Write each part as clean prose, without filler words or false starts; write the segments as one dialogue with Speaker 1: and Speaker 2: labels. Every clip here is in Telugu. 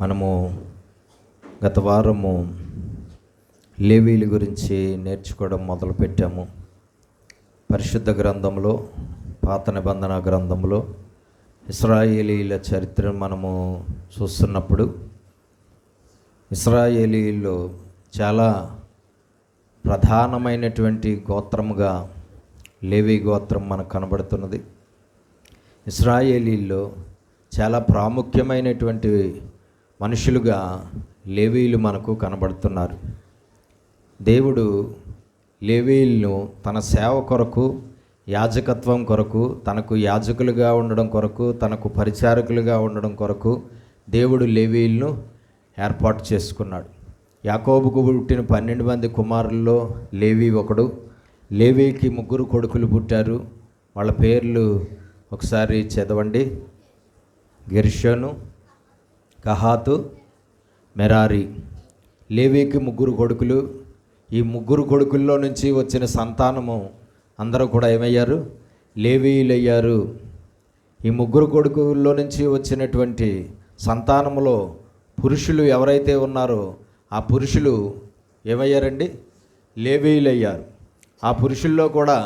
Speaker 1: మనము గత వారము లేవీల గురించి నేర్చుకోవడం మొదలుపెట్టాము. పరిశుద్ధ గ్రంథంలో, పాత నిబంధన గ్రంథంలో ఇశ్రాయేలీల చరిత్రను మనము చూస్తున్నప్పుడు ఇశ్రాయేలీల్లో చాలా ప్రధానమైనటువంటి గోత్రముగా లేవీ గోత్రం మనకు కనబడుతున్నది. ఇశ్రాయేలీల్లో చాలా ప్రాముఖ్యమైనటువంటి మనుషులుగా లేవీలు మనకు కనబడుతున్నారు. దేవుడు లేవీలను తన సేవ కొరకు, యాజకత్వం కొరకు, తనకు యాజకులుగా ఉండడం కొరకు, తనకు పరిచారకులుగా ఉండడం కొరకు దేవుడు లేవీలను ఏర్పాటు చేసుకున్నాడు. యాకోబుకు పుట్టిన 12 మంది కుమారుల్లో లేవీ ఒకడు. లేవీకి 3 కొడుకులు పుట్టారు. వాళ్ళ పేర్లు ఒకసారి చదవండి. గెర్షోను, కహాతు, మెరారి. లేవీకి 3 కొడుకులు. ఈ 3 కొడుకుల్లో నుంచి వచ్చిన సంతానము అందరూ కూడా ఏమయ్యారు? లేవీయులయ్యారు. ఈ 3 కొడుకుల్లో నుంచి వచ్చినటువంటి సంతానములో పురుషులు ఎవరైతే ఉన్నారో ఆ పురుషులు ఏమయ్యారండి? లేవీయులయ్యారు. ఆ పురుషుల్లో కూడా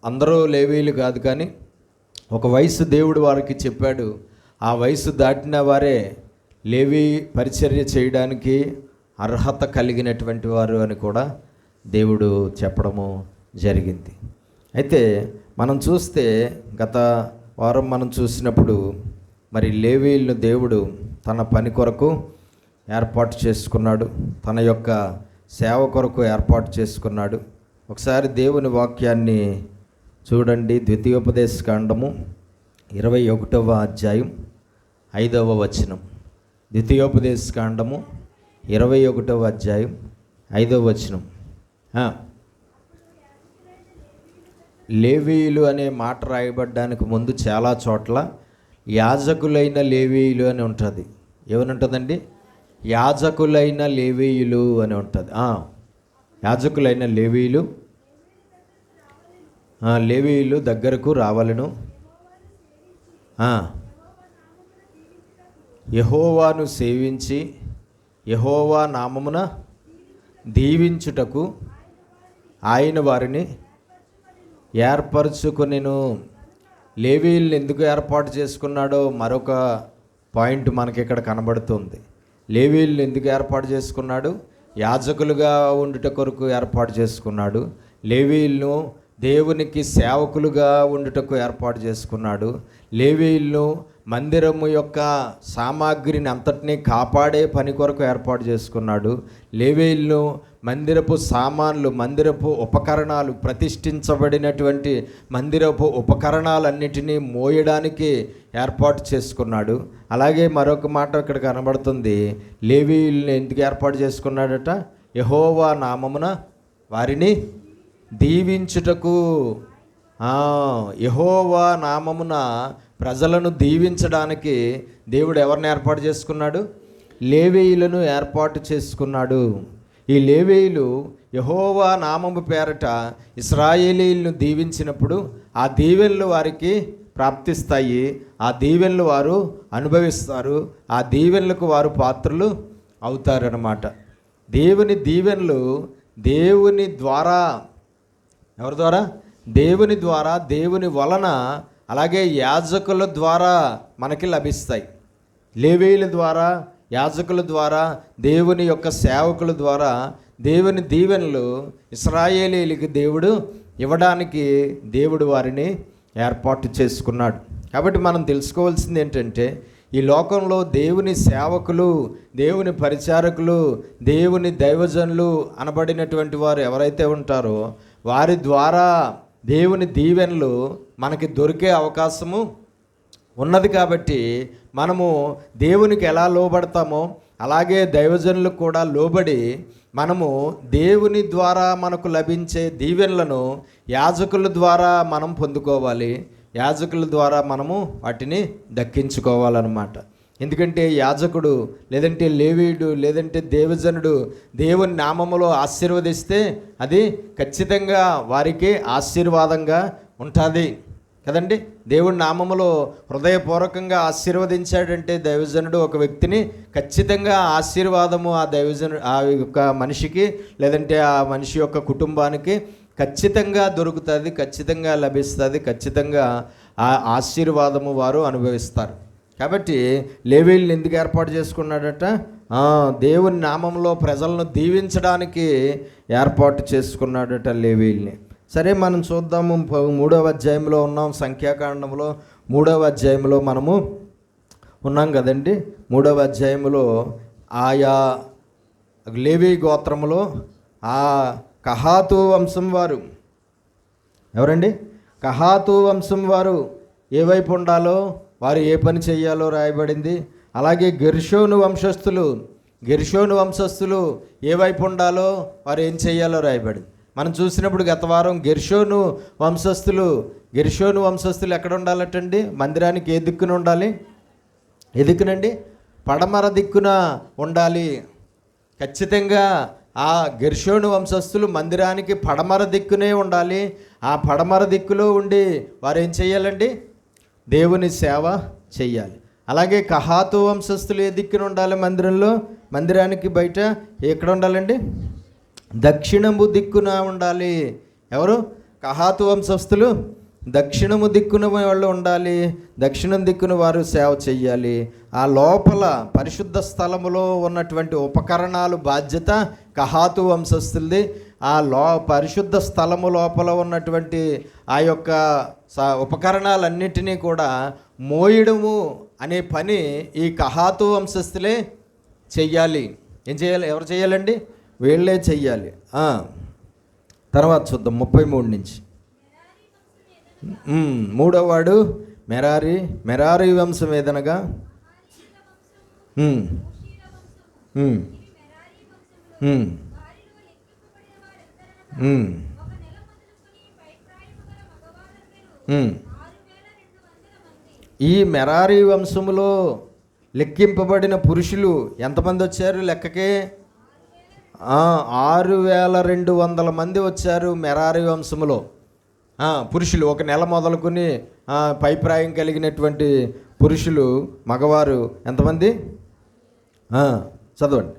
Speaker 1: అందరూ లేవీయులు కాదు, కానీ ఒక వయసు దేవుడు వారికి చెప్పాడు. ఆ వయసు దాటిన వారే లేవీ పరిచర్య చేయడానికి అర్హత కలిగినటువంటి వారు అని కూడా దేవుడు చెప్పడము జరిగింది. అయితే మనం చూస్తే గత వారం మనం చూసినప్పుడు మరి లేవీలను దేవుడు తన పని కొరకు ఏర్పాటు చేసుకున్నాడు, తన యొక్క సేవ కొరకు ఏర్పాటు చేసుకున్నాడు. ఒకసారి దేవుని వాక్యాన్ని చూడండి. ద్వితీయోపదేశకాండము 21వ అధ్యాయం 5వ వచనం. ద్వితీయోపదేశకాండము 21వ అధ్యాయం 5వ వచనం. లేవీయులు అనే మాట రాయబడ్డానికి ముందు చాలా చోట్ల యాజకులైన లేవీయులు అని ఉంటుంది. ఏమని ఉంటుందండి? యాజకులైన లేవీయులు అని ఉంటుంది. యాజకులైన లేవీయులు, లేవీయులు దగ్గరకు రావలను, యెహోవాను సేవించి యెహోవా నామమున దీవించుటకు ఆయన వారిని ఏర్పరచుకొనెను. లేవీయులను ఎందుకు ఏర్పాటు చేసుకున్నాడో మరొక పాయింట్ మనకి ఇక్కడ కనబడుతుంది. లేవీయులను ఎందుకు ఏర్పాటు చేసుకున్నాడు? యాజకులుగా ఉండుట కొరకు ఏర్పాటు చేసుకున్నాడు. లేవీయులను దేవునికి సేవకులుగా ఉండుటకు ఏర్పాటు చేసుకున్నాడు. లేవీయులను మందిరము యొక్క సామాగ్రిని అంతటినీ కాపాడే పని కొరకు ఏర్పాటు చేసుకున్నాడు. లేవీయులను మందిరపు సామాన్లు, మందిరపు ఉపకరణాలు, ప్రతిష్ఠించబడినటువంటి మందిరపు ఉపకరణాలన్నిటినీ మోయడానికి ఏర్పాటు చేసుకున్నాడు. అలాగే మరొక మాట ఇక్కడ కనబడుతుంది. లేవీయులను ఎందుకు ఏర్పాటు చేసుకున్నాడట? యెహోవా నామమున వారిని దీవించుటకు. యెహోవా నామమున ప్రజలను దీవించడానికి దేవుడు ఎవరిని ఏర్పాటు చేసుకున్నాడు? లేవీయులను ఏర్పాటు చేసుకున్నాడు. ఈ లేవీయులు యెహోవా నామము పేరట ఇశ్రాయేలీయులను దీవించినప్పుడు ఆ దీవెనలు వారికి ప్రాప్తిస్తాయి. ఆ దీవెనలు వారు అనుభవిస్తారు. ఆ దీవెనలకు వారు పాత్రలు అవుతారన్నమాట. దేవుని దీవెనలు దేవుని ద్వారా, ఎవరి ద్వారా? దేవుని ద్వారా, దేవుని వలన, అలాగే యాజకుల ద్వారా మనకి లభిస్తాయి. లేవీయుల ద్వారా, యాజకుల ద్వారా, దేవుని యొక్క సేవకుల ద్వారా దేవుని దీవెనలు ఇశ్రాయేలీయులకి దేవుడు ఇవ్వడానికి దేవుడు వారిని ఏర్పాటు చేసుకున్నాడు. కాబట్టి మనం తెలుసుకోవాల్సింది ఏంటంటే, ఈ లోకంలో దేవుని సేవకులు, దేవుని పరిచారకులు, దేవుని దైవజనులు అనబడినటువంటి వారు ఎవరైతే ఉంటారో వారి ద్వారా దేవుని దీవెనలు మనకి దొరికే అవకాశము ఉన్నది. కాబట్టి మనము దేవునికి ఎలా లోబడతామో అలాగే దైవజనులకు కూడా లోబడి మనము దేవుని ద్వారా మనకు లభించే దీవెనలను యాజకుల ద్వారా మనం పొందుకోవాలి. యాజకుల ద్వారా మనము వాటిని దక్కించుకోవాలన్నమాట. ఎందుకంటే యాజకుడు లేదంటే లేవీయుడు లేదంటే దేవజనుడు దేవుని నామములో ఆశీర్వదిస్తే అది ఖచ్చితంగా వారికి ఆశీర్వాదంగా ఉంటుంది. కదండి. దేవుడి నామములో హృదయపూర్వకంగా ఆశీర్వదించాడంటే దైవజనుడు ఒక వ్యక్తిని, ఖచ్చితంగా ఆశీర్వాదము ఆ దైవజనుడు ఆ యొక్క మనిషికి లేదంటే ఆ మనిషి యొక్క కుటుంబానికి ఖచ్చితంగా దొరుకుతుంది, ఖచ్చితంగా లభిస్తుంది, ఖచ్చితంగా ఆ ఆశీర్వాదము వారు అనుభవిస్తారు. కాబట్టి లేవీయులను ఎందుకు ఏర్పాటు చేసుకున్నాడట? దేవుని నామంలో ప్రజలను దీవించడానికి ఏర్పాటు చేసుకున్నాడట లేవీయుల్ని. సరే, మనం చూద్దాము. 3వ అధ్యాయంలో ఉన్నాం, సంఖ్యాకాండంలో 3వ అధ్యాయంలో మనము ఉన్నాం కదండి. 3వ అధ్యాయంలో ఆయా లేవీ గోత్రములో ఆ కహాతు వంశం వారు ఎవరండి? కహాతు వంశం వారు ఏ వైపు ఉండాలో, వారు ఏ పని చేయాలో రాయబడింది. అలాగే గెర్షోను వంశస్థులు ఏ వైపు ఉండాలో, వారు ఏం చేయాలో రాయబడింది. మనం చూసినప్పుడు గత వారం గెర్షోను వంశస్థులు ఎక్కడ ఉండాలటండి? మందిరానికి ఏ దిక్కున ఉండాలి? ఏ దిక్కునండి? పడమర దిక్కున ఉండాలి. ఖచ్చితంగా ఆ గెర్షోను వంశస్థులు మందిరానికి పడమర దిక్కునే ఉండాలి. ఆ పడమర దిక్కులో ఉండి వారు ఏం చేయాలండి? దేవుని సేవ చెయ్యాలి. అలాగే కహాతు వంశస్థులు ఏ దిక్కున ఉండాలి? మందిరానికి బయట ఎక్కడ ఉండాలండి? దక్షిణము దిక్కున ఉండాలి. ఎవరు? కహాతు వంశస్థులు దక్షిణము దిక్కున వాళ్ళు ఉండాలి. దక్షిణం దిక్కున వారు సేవ చెయ్యాలి. ఆ లోపల పరిశుద్ధ స్థలములో ఉన్నటువంటి ఉపకరణాలు బాధ్యత కహాతు వంశస్థులది. ఆ పరిశుద్ధ స్థలము లోపల ఉన్నటువంటి ఆ యొక్క ఉపకరణాలన్నిటినీ కూడా మోయడము అనే పని ఈ కహాతు వంశస్థులే చెయ్యాలి. ఏం చేయాలి? ఎవరు చేయాలండి? వీళ్ళే చెయ్యాలి. తర్వాత చూద్దాం 33 నుంచి. 3వ వాడు మెరారి వంశం ఏదనగా ఈ మెరారి వంశములో లెక్కింపబడిన పురుషులు ఎంతమంది వచ్చారు? లెక్కకే 6200 మంది వచ్చారు మెరారి వంశములో. పురుషులు ఒక నెల మొదలుకొని పైప్రాయం కలిగినటువంటి పురుషులు మగవారు ఎంతమంది? చదవండి.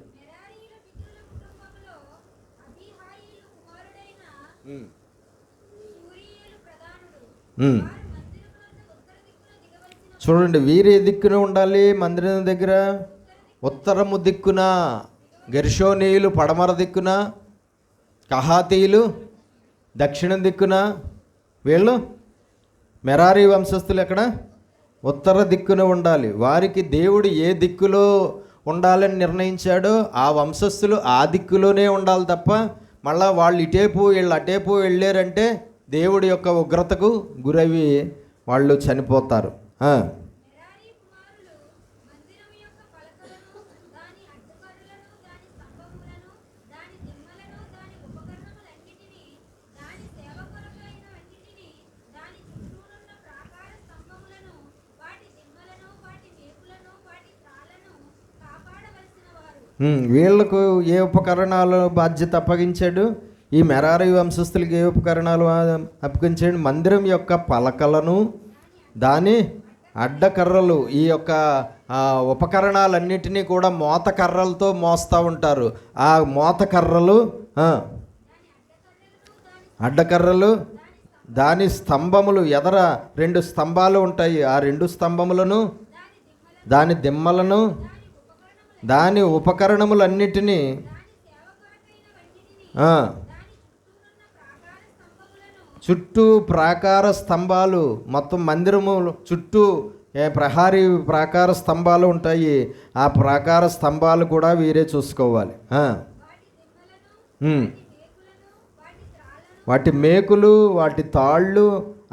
Speaker 1: చూడండి, వీరే దిక్కున ఉండాలి. మందిరం దగ్గర ఉత్తరము దిక్కున గెర్షోనీయులు, పడమర దిక్కున కహాతీయులు, దక్షిణం దిక్కున వీళ్ళు మెరారి వంశస్థులు ఎక్కడ? ఉత్తర దిక్కున ఉండాలి. వారికి దేవుడు ఏ దిక్కులో ఉండాలని నిర్ణయించాడో ఆ వంశస్థులు ఆ దిక్కులోనే ఉండాలి తప్ప మళ్ళా వాళ్ళు ఇటేపు వీళ్ళు అటేపు వెళ్ళారంటే దేవుడి యొక్క ఉగ్రతకు గురవి వాళ్ళు చనిపోతారు. వీళ్ళకు ఏ ఉపకరణాలు బాధ్యత అప్పగించాడు? ఈ మెరారి వంశస్థులకి ఏ ఉపకరణాలు అప్పగించాడు? మందిరం యొక్క పలకలను, దాని అడ్డకర్రలు, ఈ యొక్క ఉపకరణాలన్నిటినీ కూడా మోతకర్రలతో మోస్తూ ఉంటారు. ఆ మోతకర్రలు, అడ్డకర్రలు, దాని స్తంభములు, ఎదర 2 స్తంభాలు ఉంటాయి. ఆ 2 స్తంభములను, దాని దిమ్మలను, దాని ఉపకరణములన్నిటినీ, చుట్టూ ప్రాకార స్తంభాలు, మొత్తం మందిరము చుట్టూ ప్రహారీ ప్రాకార స్తంభాలు ఉంటాయి. ఆ ప్రాకార స్తంభాలు కూడా వీరే చూసుకోవాలి. వాటి మేకులు, వాటి తాళ్ళు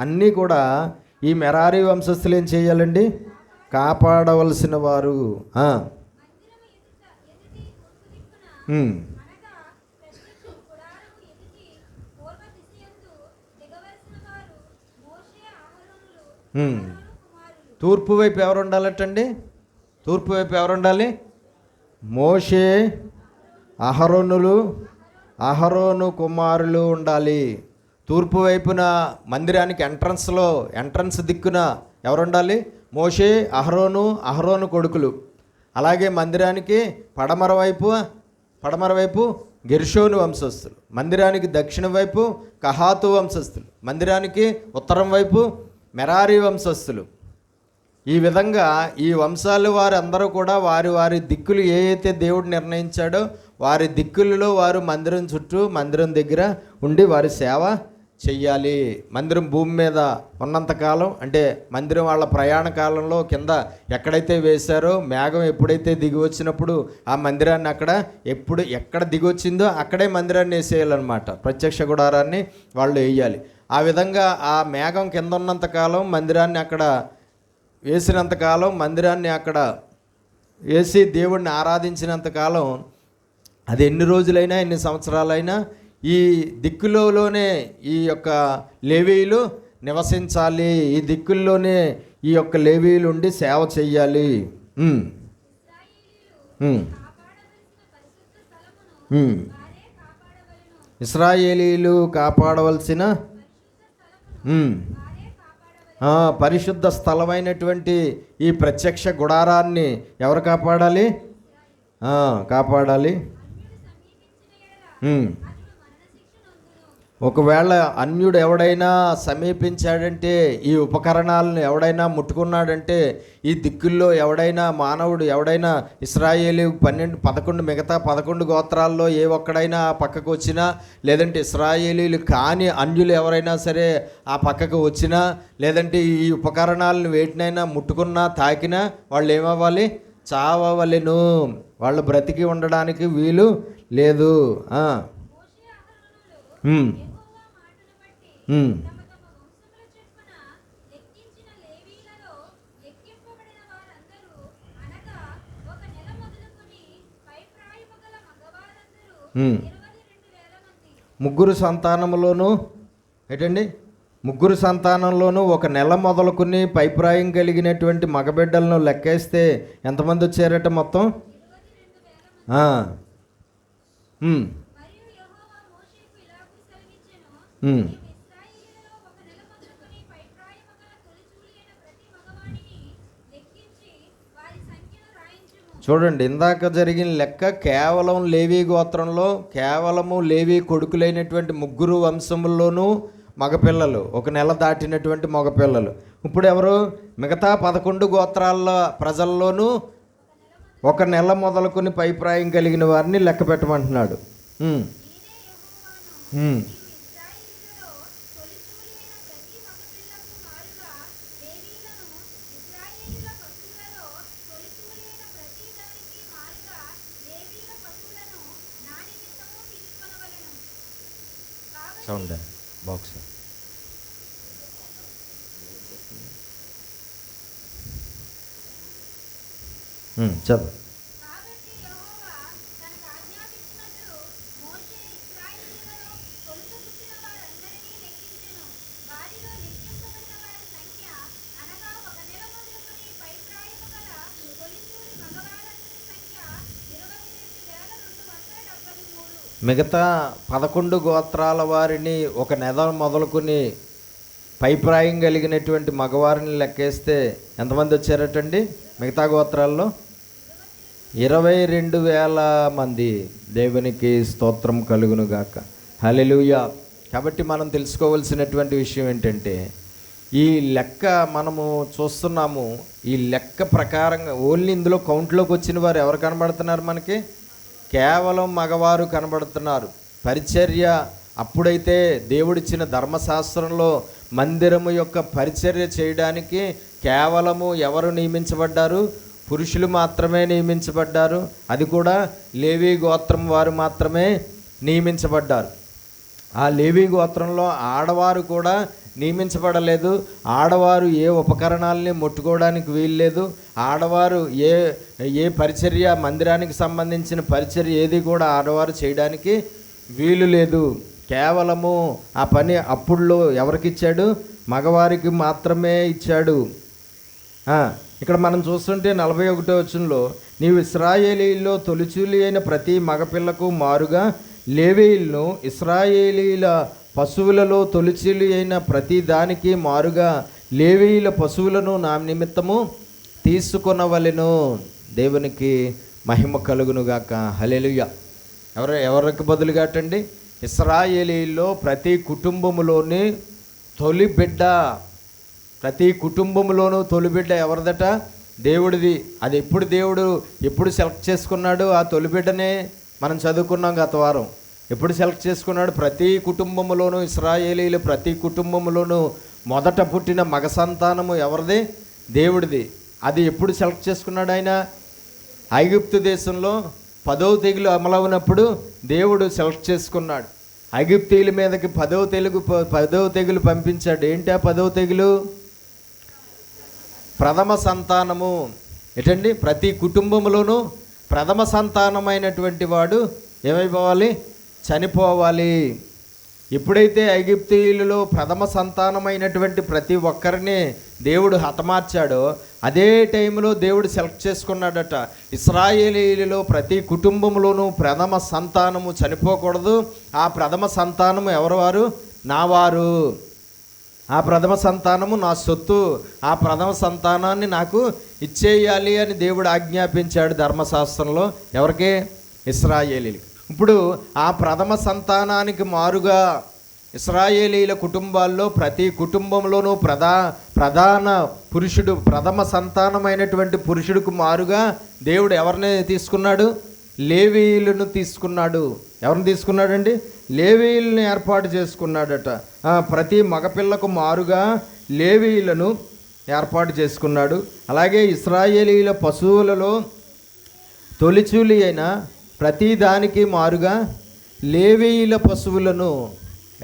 Speaker 1: అన్నీ కూడా ఈ మెరారి వంశస్థులు ఏం చేయాలండి? కాపాడవలసిన వారు. తూర్పు వైపు ఎవరు ఉండాలటండి? తూర్పు వైపు ఎవరు ఉండాలి? మోషే, అహరోను కుమారులు ఉండాలి. తూర్పు వైపున మందిరానికి ఎంట్రన్స్ దిక్కున ఎవరు ఉండాలి? మోషే, అహరోను కొడుకులు. అలాగే మందిరానికి పడమర వైపు గెర్షోను వంశస్థులు, మందిరానికి దక్షిణ వైపు కహాతు వంశస్థులు, మందిరానికి ఉత్తరం వైపు మెరారి వంశస్థులు. ఈ విధంగా ఈ వంశాలు వారందరూ కూడా వారి వారి దిక్కులు ఏ అయితే దేవుడు నిర్ణయించాడో వారి దిక్కులలో వారు మందిరం చుట్టూ, మందిరం దగ్గర ఉండి వారి సేవ చెయ్యాలి. మందిరం భూమి మీద ఉన్నంతకాలం, అంటే మందిరం వాళ్ళ ప్రయాణ కాలంలో కింద ఎక్కడైతే వేశారో మేఘం ఎప్పుడైతే దిగి వచ్చినప్పుడు ఆ మందిరాన్ని ఎక్కడ దిగి వచ్చిందో అక్కడే మందిరాన్ని వేసేయాలన్నమాట. ప్రత్యక్ష గుడారాన్ని వాళ్ళు వేయాలి. ఆ విధంగా ఆ మేఘం కింద ఉన్నంతకాలం మందిరాన్ని అక్కడ వేసినంతకాలం, మందిరాన్ని అక్కడ వేసి దేవుడిని ఆరాధించినంతకాలం, అది ఎన్ని రోజులైనా ఎన్ని సంవత్సరాలైనా ఈ దిక్కులోనే ఈ యొక్క లేవీయులు నివసించాలి. ఈ దిక్కుల్లోనే ఈ యొక్క లేవీయులు ఉండి సేవ చెయ్యాలి. ఇశ్రాయేలీయులు కాపాడవలసిన పరిశుద్ధ స్థలమైనటువంటి ఈ ప్రత్యక్ష గుడారాన్ని ఎవరు కాపాడాలి? ఒకవేళ అన్యుడు ఎవడైనా సమీపించాడంటే, ఈ ఉపకరణాలను ఎవడైనా ముట్టుకున్నాడంటే, ఈ దిక్కుల్లో ఎవడైనా మానవుడు ఎవడైనా ఇశ్రాయేలు 11 మిగతా 11 గోత్రాల్లో ఏ ఒక్కడైనా ఆ పక్కకు వచ్చినా, లేదంటే ఇశ్రాయేలీలు కాని అన్యులు ఎవరైనా సరే ఆ పక్కకు వచ్చినా, లేదంటే ఈ ఉపకరణాలను వేటినైనా ముట్టుకున్నా తాకినా వాళ్ళు ఏమవ్వాలి? చావవలెను. వాళ్ళు బ్రతికి ఉండడానికి వీలు లేదు. ముగ్గురు సంతానంలోనూ ఒక నెల మొదలుకుని పైప్రాయం కలిగినటువంటి మగబిడ్డలను లెక్కేస్తే ఎంతమంది వచ్చారట మొత్తం? చూడండి, ఇందాక జరిగిన లెక్క కేవలం లేవీ గోత్రంలో కేవలము లేవీ కొడుకులైనటువంటి 3 వంశముల్లోనూ మగపిల్లలు, ఒక నెల దాటినటువంటి మగపిల్లలు. ఇప్పుడు ఎవరు? మిగతా 11 గోత్రాల ప్రజల్లోనూ ఒక నెల మొదలుకొని పైప్రాయం కలిగిన వారిని లెక్క పెట్టమంటున్నాడు. సౌండ్ బాక్స్ చదువు. మిగతా 11 గోత్రాల వారిని ఒక నెల మొదలుకొని పైప్రాయం కలిగినటువంటి మగవారిని లెక్కేస్తే ఎంతమంది వచ్చారటండి? మిగతా గోత్రాల్లో 22,000 మంది. దేవునికి స్తోత్రం కలుగునుగాక. హల్లెలూయా. కాబట్టి మనం తెలుసుకోవాల్సినటువంటి విషయం ఏంటంటే, ఈ లెక్క మనము చూస్తున్నాము. ఈ లెక్క ప్రకారంగా ఓన్లీ ఇందులో కౌంట్లోకి వచ్చిన వారు ఎవరు కనబడుతున్నారు మనకి? కేవలం మగవారు కనబడుతున్నారు. పరిచర్య అప్పుడైతే దేవుడిచ్చిన ధర్మశాస్త్రంలో మందిరము యొక్క పరిచర్య చేయడానికి కేవలము ఎవరు నియమించబడ్డారు? పురుషులు మాత్రమే నియమించబడ్డారు. అది కూడా లేవీ గోత్రం వారు మాత్రమే నియమించబడ్డారు. ఆ లేవీ గోత్రంలో ఆడవారు కూడా నియమించబడలేదు. ఆడవారు ఏ ఉపకరణాలని ముట్టుకోవడానికి వీల్లేదు. ఆడవారు ఏ పరిచర్య, మందిరానికి సంబంధించిన పరిచర్య ఏది కూడా ఆడవారు చేయడానికి వీలు లేదు. కేవలము ఆ పని అప్పుడులో ఎవరికి ఇచ్చాడు? మగవారికి మాత్రమే ఇచ్చాడు. ఇక్కడ మనం చూస్తుంటే 41వ వచనంలో, నీవు ఇశ్రాయేలీల్లో తొలిచూలి అయిన ప్రతి మగపిల్లకు మారుగా లేవీయులను ఇశ్రాయేలీల పశువులలో తొలిచూలు అయిన ప్రతి దానికి మారుగా లేవీయుల పశువులను నా నిమిత్తము తీసుకొనవలెను. దేవునికి మహిమ కలుగునుగాక. హల్లెలూయా. ఎవరికి బదులుగా అటండి? ఇశ్రాయేలీల్లో ప్రతి కుటుంబములోని తొలి బిడ్డ, ప్రతి కుటుంబంలోనూ తొలి బిడ్డ ఎవరిదట? దేవుడిది. అది ఎప్పుడు సెలెక్ట్ చేసుకున్నాడు? ఆ తొలి బిడ్డనే మనం చదువుకున్నాం గత వారం. ఎప్పుడు సెలెక్ట్ చేసుకున్నాడు? ప్రతి కుటుంబంలోనూ, ఇశ్రాయేలీలు ప్రతి కుటుంబంలోనూ మొదట పుట్టిన మగ సంతానము ఎవరిది? దేవుడిది. అది ఎప్పుడు సెలెక్ట్ చేసుకున్నాడు ఆయన? ఐగుప్తు దేశంలో 10వ తెగులు అమలవునప్పుడు దేవుడు సెలెక్ట్ చేసుకున్నాడు. ఐగుప్తీయుల మీదకి 10వ తెగులు పంపించాడు. ఏంటి ఆ 10వ తెగులు? ప్రథమ సంతానము. ఏంటండి? ప్రతి కుటుంబంలోనూ ప్రథమ సంతానమైనటువంటి వాడు ఏమైపోవాలి? చనిపోవాలి. ఎప్పుడైతే ఐగుప్తీయులలో ప్రథమ సంతానమైనటువంటి ప్రతి ఒక్కరిని దేవుడు హతమార్చాడో అదే టైంలో దేవుడు సెలెక్ట్ చేసుకున్నాడట. ఇశ్రాయేలీలలో ప్రతి కుటుంబంలోనూ ప్రథమ సంతానము చనిపోకూడదు. ఆ ప్రథమ సంతానము ఎవరు? నావారు. ఆ ప్రథమ సంతానము నా సొత్తు. ఆ ప్రథమ సంతానాన్ని నాకు ఇచ్చేయాలి అని దేవుడు ఆజ్ఞాపించాడు ధర్మశాస్త్రంలో. ఎవరికి? ఇశ్రాయేలీలకు. ఇప్పుడు ఆ ప్రథమ సంతానానికి మారుగా ఇశ్రాయేలీల కుటుంబాల్లో ప్రతి కుటుంబంలోనూ ప్రధాన పురుషుడు, ప్రథమ సంతానమైనటువంటి పురుషుడికి మారుగా దేవుడు ఎవరిని తీసుకున్నాడు? లేవీయులను తీసుకున్నాడు. ఎవరిని తీసుకున్నాడండి? లేవీయులను ఏర్పాటు చేసుకున్నాడట. ప్రతి మగపిల్లకు మారుగా లేవీయులను ఏర్పాటు చేసుకున్నాడు. అలాగే ఇశ్రాయేలీల పశువులలో తొలిచూలి అయిన ప్రతి దానికి మారుగా లేవీయుల పశువులను,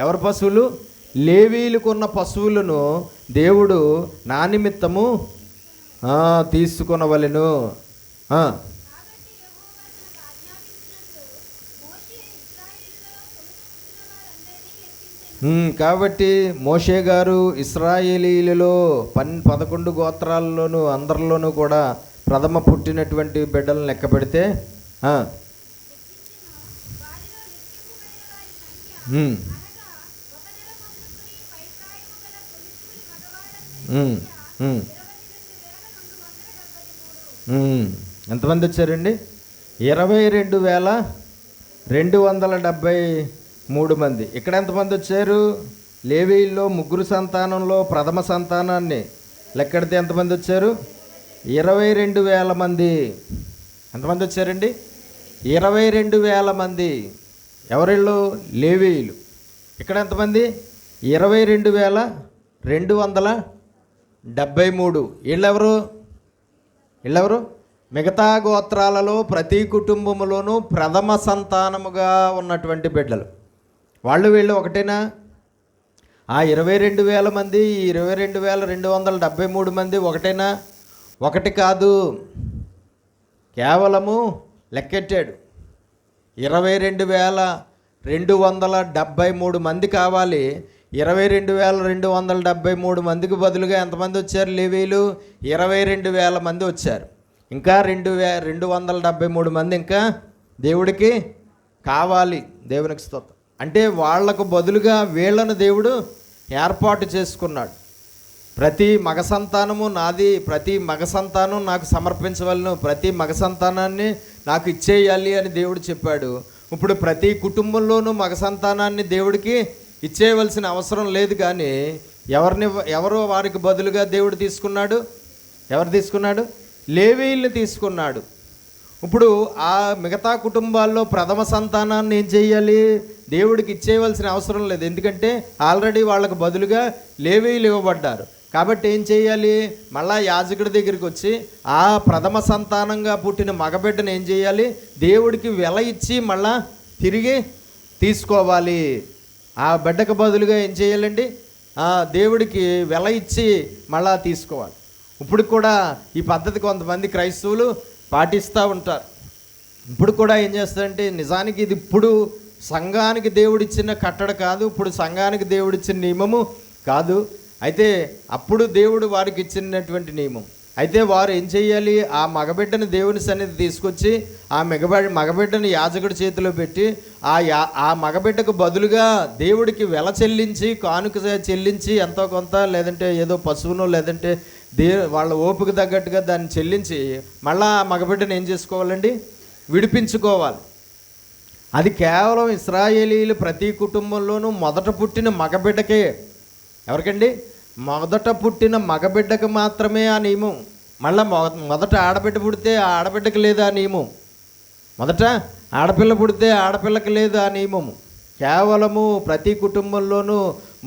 Speaker 1: ఎవరి పశువులు? లేవీయులకు ఉన్న పశువులను దేవుడు నా నిమిత్తము తీసుకొనవలెను. కాబట్టి మోషే గారు ఇశ్రాయేలీలలో 11 గోత్రాల్లోనూ అందరిలోనూ కూడా ప్రథమ పుట్టినటువంటి బిడ్డలను లెక్క పెడితే ఎంతమంది వచ్చారండి? 22,273 మంది. ఇక్కడ ఎంతమంది వచ్చారు? లేవీయుల్లో 3 సంతానంలో ప్రథమ సంతానాన్ని లెక్కెడితే ఎంతమంది వచ్చారు? 22,000 మంది. ఎంతమంది వచ్చారండి? 22,000 మంది. ఎవరిళ్ళు? లేవీయులు. ఇక్కడ ఎంతమంది? 22,273. వీళ్ళెవరు? మిగతా గోత్రాలలో ప్రతి కుటుంబంలోనూ ప్రథమ సంతానముగా ఉన్నటువంటి బిడ్డలు. వీళ్ళు ఒకటేనా? ఆ 22,000 మంది, 22,273 మంది ఒకటేనా? ఒకటి కాదు. కేవలము లెక్కెట్టాడు 22,273 మంది కావాలి. 22,273 మందికి బదులుగా ఎంతమంది వచ్చారు? లేవీయులు 22,000 మంది వచ్చారు. ఇంకా 2,273 మంది ఇంకా దేవుడికి కావాలి. దేవునికి స్తోత్రం. అంటే వాళ్లకు బదులుగా వీళ్ళను దేవుడు ఏర్పాటు చేసుకున్నాడు. ప్రతి మగ సంతానము నాది, ప్రతి మగ సంతానం నాకు సమర్పించవలను, ప్రతి మగ సంతానాన్ని నాకు ఇచ్చేయాలి అని దేవుడు చెప్పాడు. ఇప్పుడు ప్రతి కుటుంబంలోనూ మగ సంతానాన్ని దేవుడికి ఇచ్చేయవలసిన అవసరం లేదు. కానీ ఎవరు వారికి బదులుగా దేవుడు తీసుకున్నాడు? ఎవరు తీసుకున్నాడు? లేవీయుల్ని తీసుకున్నాడు. ఇప్పుడు ఆ మిగతా కుటుంబాల్లో ప్రథమ సంతానాన్ని ఏం చేయాలి? దేవుడికి ఇచ్చేయవలసిన అవసరం లేదు. ఎందుకంటే ఆల్రెడీ వాళ్ళకు బదులుగా లేవీయులు ఇవ్వబడ్డారు. కాబట్టి ఏం చేయాలి? మళ్ళా యాజకుడి దగ్గరికి వచ్చి ఆ ప్రథమ సంతానంగా పుట్టిన మగబిడ్డను ఏం చేయాలి? దేవుడికి వెల ఇచ్చి మళ్ళా తిరిగి తీసుకోవాలి. ఆ బిడ్డకు బదులుగా ఏం చేయాలండి? దేవుడికి వెల ఇచ్చి మళ్ళా తీసుకోవాలి. ఇప్పుడు కూడా ఈ పద్ధతి కొంతమంది క్రైస్తవులు పాటిస్తూ ఉంటారు. ఇప్పుడు కూడా ఏం చేస్తారంటే, నిజానికి ఇది ఇప్పుడు సంఘానికి దేవుడిచ్చిన కట్టడ కాదు, ఇప్పుడు సంఘానికి దేవుడిచ్చిన నియమము కాదు. అయితే అప్పుడు దేవుడు వారికి ఇచ్చినటువంటి నియమం. అయితే వారు ఏం చేయాలి? ఆ మగబిడ్డని దేవుని సన్నిధి తీసుకొచ్చి ఆ మగబిడ్డని యాజకుడి చేతిలో పెట్టి ఆ మగబిడ్డకు బదులుగా దేవుడికి వెల చెల్లించి, కానుక చెల్లించి, ఎంతో కొంత, లేదంటే ఏదో పశువునో, లేదంటే వాళ్ళ ఓపిక తగ్గట్టుగా దాన్ని చెల్లించి మళ్ళీ ఆ మగబిడ్డను ఏం చేసుకోవాలండి? విడిపించుకోవాలి. అది కేవలం ఇశ్రాయేలీలు ప్రతి కుటుంబంలోనూ మొదట పుట్టిన మగబిడ్డకే. ఎవరికండి? మొదట పుట్టిన మగబిడ్డకు మాత్రమే ఆ నియమం. మళ్ళీ మొదట ఆడబిడ్డ పుడితే ఆ ఆడబిడ్డకు లేదు ఆ నియమం. మొదట ఆడపిల్ల పుడితే ఆడపిల్లకి లేదు ఆ నియమము. కేవలము ప్రతి కుటుంబంలోనూ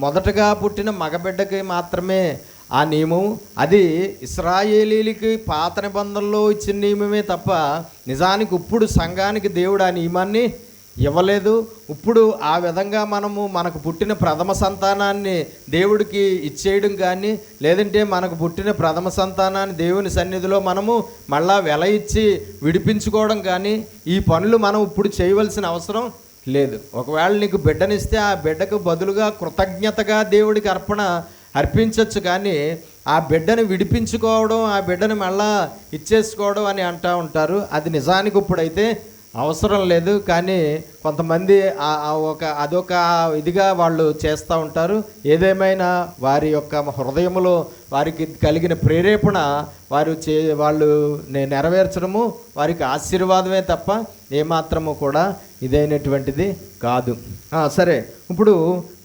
Speaker 1: మొదటగా పుట్టిన మగబిడ్డకి మాత్రమే ఆ నియమం. అది ఇశ్రాయేలీలకి పాత నిబంధనలో ఇచ్చిన నియమమే తప్ప నిజానికి ఇప్పుడు సంఘానికి దేవుడు ఆ నియమాన్ని ఇవ్వలేదు. ఇప్పుడు ఆ విధంగా మనకు పుట్టిన ప్రథమ సంతానాన్ని దేవుడికి ఇచ్చేయడం కానీ, లేదంటే మనకు పుట్టిన ప్రథమ సంతానాన్ని దేవుని సన్నిధిలో మనము మళ్ళా వెల ఇచ్చి విడిపించుకోవడం కానీ, ఈ పనులు మనం ఇప్పుడు చేయవలసిన అవసరం లేదు. ఒకవేళ నీకు బిడ్డనిస్తే ఆ బిడ్డకు బదులుగా కృతజ్ఞతగా దేవుడికి అర్పించవచ్చు, కానీ ఆ బిడ్డని విడిపించుకోవడం, ఆ బిడ్డని మళ్ళా ఇచ్చేసుకోవడం అని అంటూ ఉంటారు. అది నిజానికి ఇప్పుడైతే అవసరం లేదు. కానీ కొంతమంది అదొక ఇదిగా వాళ్ళు చేస్తూ ఉంటారు. ఏదేమైనా వారి యొక్క హృదయంలో వారికి కలిగిన ప్రేరేపణ వాళ్ళు నెరవేర్చడము వారికి ఆశీర్వాదమే తప్ప ఏమాత్రము కూడా ఇదైనటువంటిది కాదు. సరే, ఇప్పుడు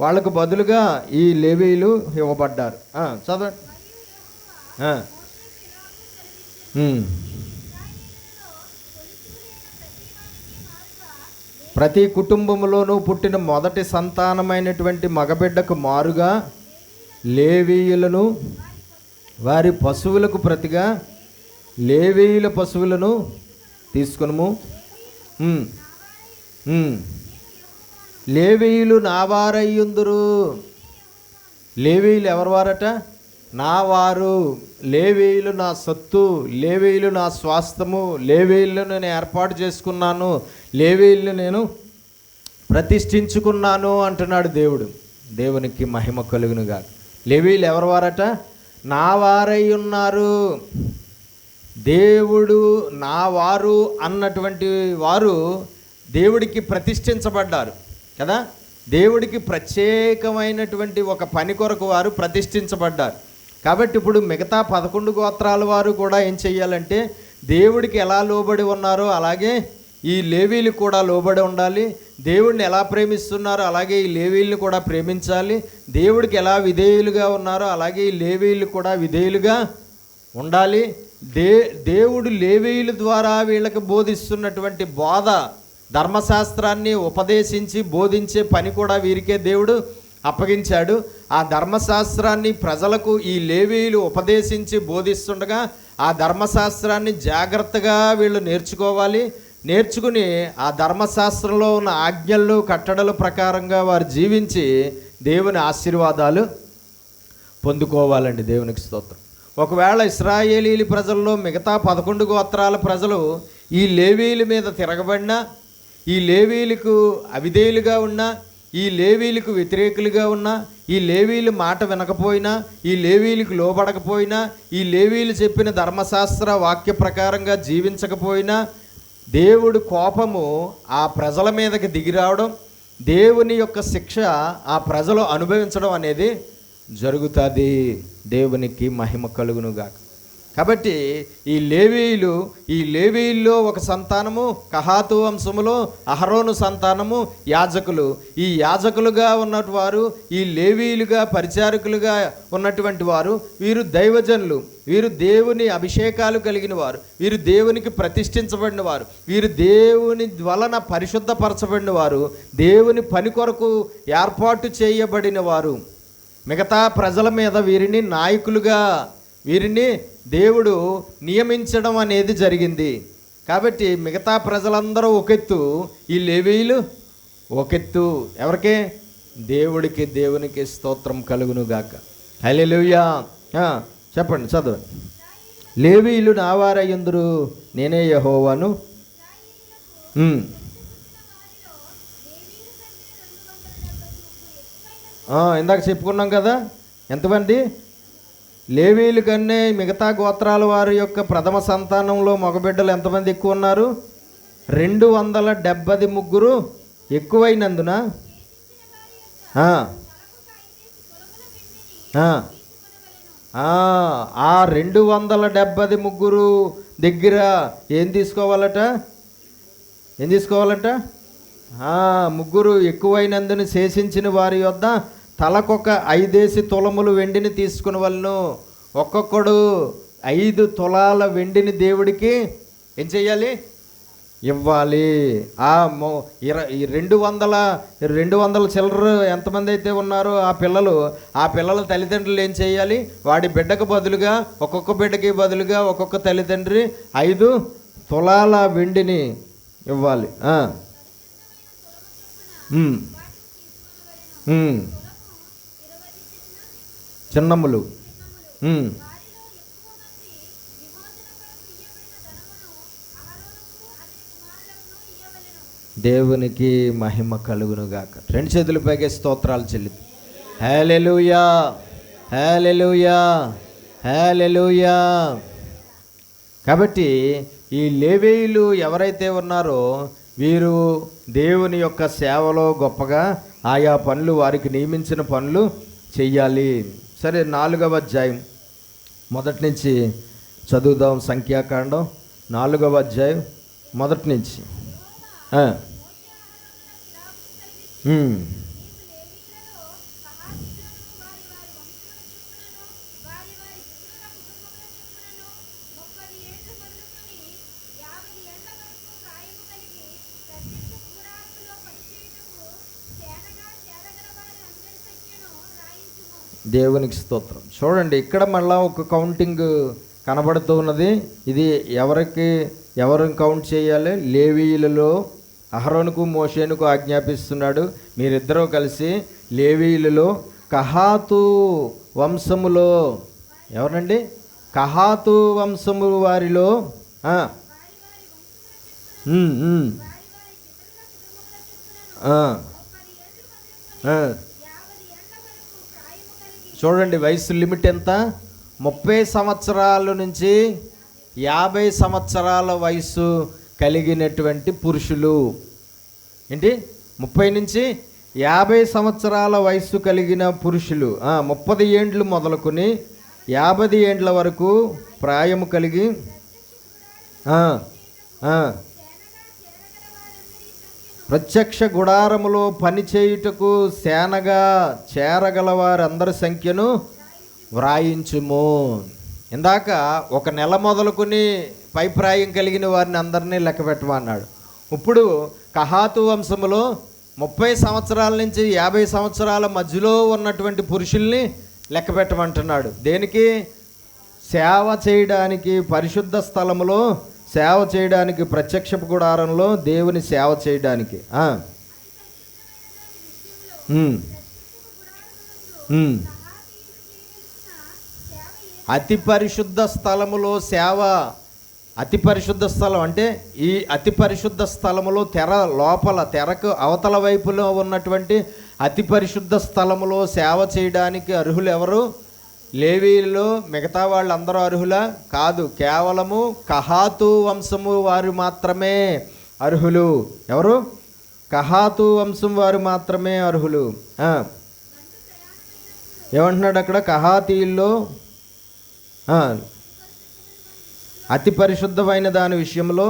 Speaker 1: వాళ్ళకు బదులుగా ఈ లేవీయులు ఇవ్వబడ్డారు. చదవండి. ప్రతి కుటుంబంలోనూ పుట్టిన మొదటి సంతానమైనటువంటి మగబిడ్డకు మారుగా లేవీయులను వారి పశువులకు ప్రతిగా లేవీయుల పశువులను తీసుకును. లేవీయులు నావారయ్యుందురు. లేవీయులు ఎవరు వారట? నా వారు. లేవీయులు నా సొత్తు, లేవీయులు నా స్వాస్థ్యము, లేవీయులను నేను ఏర్పాటు చేసుకున్నాను, లేవీయులను నేను ప్రతిష్ఠించుకున్నాను అంటున్నాడు దేవుడు. దేవునికి మహిమ కలుగునుగా. లేవీయులు ఎవరు వారట? నా వారై ఉన్నారు. దేవుడు నా వారు అన్నటువంటి వారు దేవుడికి ప్రతిష్ఠించబడ్డారు కదా. దేవుడికి ప్రత్యేకమైనటువంటి ఒక పని కొరకు వారు ప్రతిష్ఠించబడ్డారు. కాబట్టి ఇప్పుడు మిగతా 11 గోత్రాల వారు కూడా ఏం చెయ్యాలంటే, దేవుడికి ఎలా లోబడి ఉన్నారో అలాగే ఈ లేవీలు కూడా లోబడి ఉండాలి. దేవుడిని ఎలా ప్రేమిస్తున్నారో అలాగే ఈ లేవీలను కూడా ప్రేమించాలి. దేవుడికి ఎలా విధేయులుగా ఉన్నారో అలాగే ఈ లేవీలు కూడా విధేయులుగా ఉండాలి. దేవుడు లేవీయుల ద్వారా వీళ్ళకి బోధిస్తున్నటువంటి బోధ, ధర్మశాస్త్రాన్ని ఉపదేశించి బోధించే పని కూడా వీరికే దేవుడు అప్పగించాడు. ఆ ధర్మశాస్త్రాన్ని ప్రజలకు ఈ లేవీయులు ఉపదేశించి బోధిస్తుండగా ఆ ధర్మశాస్త్రాన్ని జాగ్రత్తగా వీళ్ళు నేర్చుకోవాలి. నేర్చుకుని ఆ ధర్మశాస్త్రంలో ఉన్న ఆజ్ఞలు కట్టడల ప్రకారంగా వారు జీవించి దేవుని ఆశీర్వాదాలు పొందుకోవాలండి. దేవునికి స్తోత్రం. ఒకవేళ ఇశ్రాయేలీల ప్రజల్లో మిగతా 11 గోత్రాల ప్రజలు ఈ లేవీయుల మీద తిరగబడినా, ఈ లేవీయులకు అవిధేయులుగా ఉన్నా, ఈ లేవీయులకు వ్యతిరేకులుగా ఉన్నా, ఈ లేవీయులు మాట వినకపోయినా, ఈ లేవీయులకు లోబడకపోయినా, ఈ లేవీయులు చెప్పిన ధర్మశాస్త్ర వాక్య ప్రకారంగా జీవించకపోయినా, దేవుడు కోపము ఆ ప్రజల మీదకి దిగిరావడం, దేవుని యొక్క శిక్ష ఆ ప్రజలు అనుభవించడం అనేది జరుగుతుంది. దేవునికి మహిమ కలుగునుగాక. కాబట్టి ఈ లేవీయుల్లో ఒక సంతానము కహాతు వంశములో అహరోను సంతానము యాజకులు. ఈ యాజకులుగా ఉన్నటువంటి వారు, ఈ లేవీయులుగా పరిచారకులుగా ఉన్నటువంటి వారు, వీరు దైవజనులు, వీరు దేవుని అభిషేకాలు కలిగిన వారు, వీరు దేవునికి ప్రతిష్ఠించబడిన వారు, వీరు దేవుని వలన పరిశుద్ధపరచబడిన వారు, దేవుని పని కొరకు ఏర్పాటు చేయబడిన వారు. మిగతా ప్రజల మీద వీరిని నాయకులుగా వీరిని దేవుడు నియమించడం అనేది జరిగింది. కాబట్టి మిగతా ప్రజలందరూ ఒకెత్తు, ఈ లేవీయులు ఒకెత్తు. ఎవరికే? దేవుడికి. దేవునికి స్తోత్రం కలుగునుగాక. హల్లెలూయా. చెప్పండి, చదవండి. లేవీయులు నావారయ్యుందురు, నేనే యెహోవాను. ఇందాక చెప్పుకున్నాం కదా, ఎంతమంది? లేవీయుల కన్నా మిగతా గోత్రాల వారి యొక్క ప్రథమ సంతానంలో మగబిడ్డలు ఎంతమంది ఎక్కువ ఉన్నారు? 273 ఎక్కువైనందున ఆ 273 దగ్గర ఏం తీసుకోవాలట? ముగ్గురు ఎక్కువైనందున శేషించిన వారి యొద్ద తలకొక 5 తులములు వెండిని తీసుకుని వాళ్ళను. ఒక్కొక్కడు 5 తులాల వెండిని దేవుడికి ఏం చెయ్యాలి? ఇవ్వాలి. 200 చిల్లర ఎంతమంది అయితే ఉన్నారో ఆ పిల్లల తల్లిదండ్రులు ఏం చేయాలి? వాడి బిడ్డకు బదులుగా ఒక్కొక్క బిడ్డకి బదులుగా ఒక్కొక్క తల్లిదండ్రి 5 తులాల వెండిని ఇవ్వాలి. చిన్నములు. దేవునికి మహిమ కలుగునుగాక. 2 చేతుల పైకి స్తోత్రాలు చెల్లిద్దాం. హల్లెలూయా, హల్లెలూయా, హల్లెలూయా. కాబట్టి ఈ లేవీయులు ఎవరైతే ఉన్నారో వీరు దేవుని యొక్క సేవలో గొప్పగా ఆయా పనులు, వారికి నియమించిన పనులు చెయ్యాలి. సరే, 4వ అధ్యాయం మొదటి నుంచి చదువుదాం. సంఖ్యాకాండం 4వ అధ్యాయం మొదటి నుంచి. దేవునికి స్తోత్రం. చూడండి, ఇక్కడ మళ్ళా ఒక కౌంటింగ్ కనబడుతూ ఉన్నది. ఇది ఎవరిని కౌంట్ చేయాలి? లేవీయులలో అహరోనుకు మోషేనుకు ఆజ్ఞాపిస్తున్నాడు. మీరిద్దరూ కలిసి లేవీయులలో కహాతు వంశములో, ఎవరండి? కహాతు వంశము వారిలో చూడండి, వయసు లిమిట్ ఎంత? 30 సంవత్సరాల నుంచి 50 సంవత్సరాల వయసు కలిగినటువంటి పురుషులు. ఏంటి? 30 నుంచి 50 సంవత్సరాల వయసు కలిగిన పురుషులు. 30 ఏండ్లు మొదలుకొని 50 ఏండ్ల వరకు ప్రాయము కలిగి ప్రత్యక్ష గుడారములో పనిచేయుటకు సేనగా చేరగల వారందరి సంఖ్యను వ్రాయించుము. ఇందాక 1 నెల మొదలుకొని పైప్రాయం కలిగిన వారిని అందరినీ లెక్క పెట్టమన్నాడు. ఇప్పుడు కహాతు వంశములో 30 సంవత్సరాల నుంచి 50 సంవత్సరాల మధ్యలో ఉన్నటువంటి పురుషుల్ని లెక్క పెట్టమంటున్నాడు. దేనికి? సేవ చేయడానికి, పరిశుద్ధ స్థలములో సేవ చేయడానికి, ప్రత్యక్ష గుడారంలో దేవుని సేవ చేయడానికి. అతి పరిశుద్ధ స్థలములో సేవ. అతి పరిశుద్ధ స్థలం అంటే ఈ అతి పరిశుద్ధ స్థలములో తెరకు అవతల వైపులో ఉన్నటువంటి అతి పరిశుద్ధ స్థలములో సేవ చేయడానికి అర్హులు ఎవరు? లేవీయులలో మిగతా వాళ్ళందరూ అర్హులా? కాదు, కేవలము కహాతు వంశము వారు మాత్రమే అర్హులు. ఎవరు? కహాతు వంశం వారు మాత్రమే అర్హులు. ఏమంటున్నాడు అక్కడ? కహాతీయుల్లో అతి పరిశుద్ధమైన దాని విషయంలో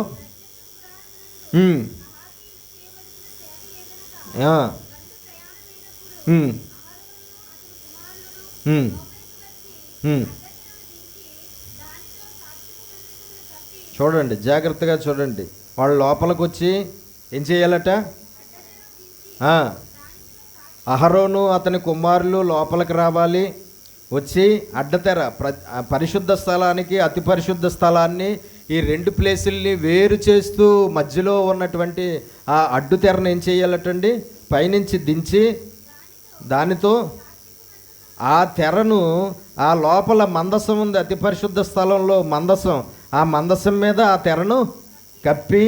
Speaker 1: చూడండి, జాగ్రత్తగా చూడండి. వాళ్ళు లోపలికి వచ్చి ఏం చేయాలట? అహరోను అతని కుమారులు లోపలికి రావాలి. వచ్చి అడ్డతెర, పరిశుద్ధ స్థలానికి అతి పరిశుద్ధ స్థలాన్ని, ఈ 2 ప్లేసుల్ని వేరు చేస్తూ మధ్యలో ఉన్నటువంటి ఆ అడ్డు తెరను ఏం చేయాలటండి? పైనుంచి దించి దానితో ఆ తెరను, ఆ లోపల మందసం ఉంది, అతి పరిశుద్ధ స్థలంలో మందసం, ఆ మందసం మీద ఆ తెరను కప్పి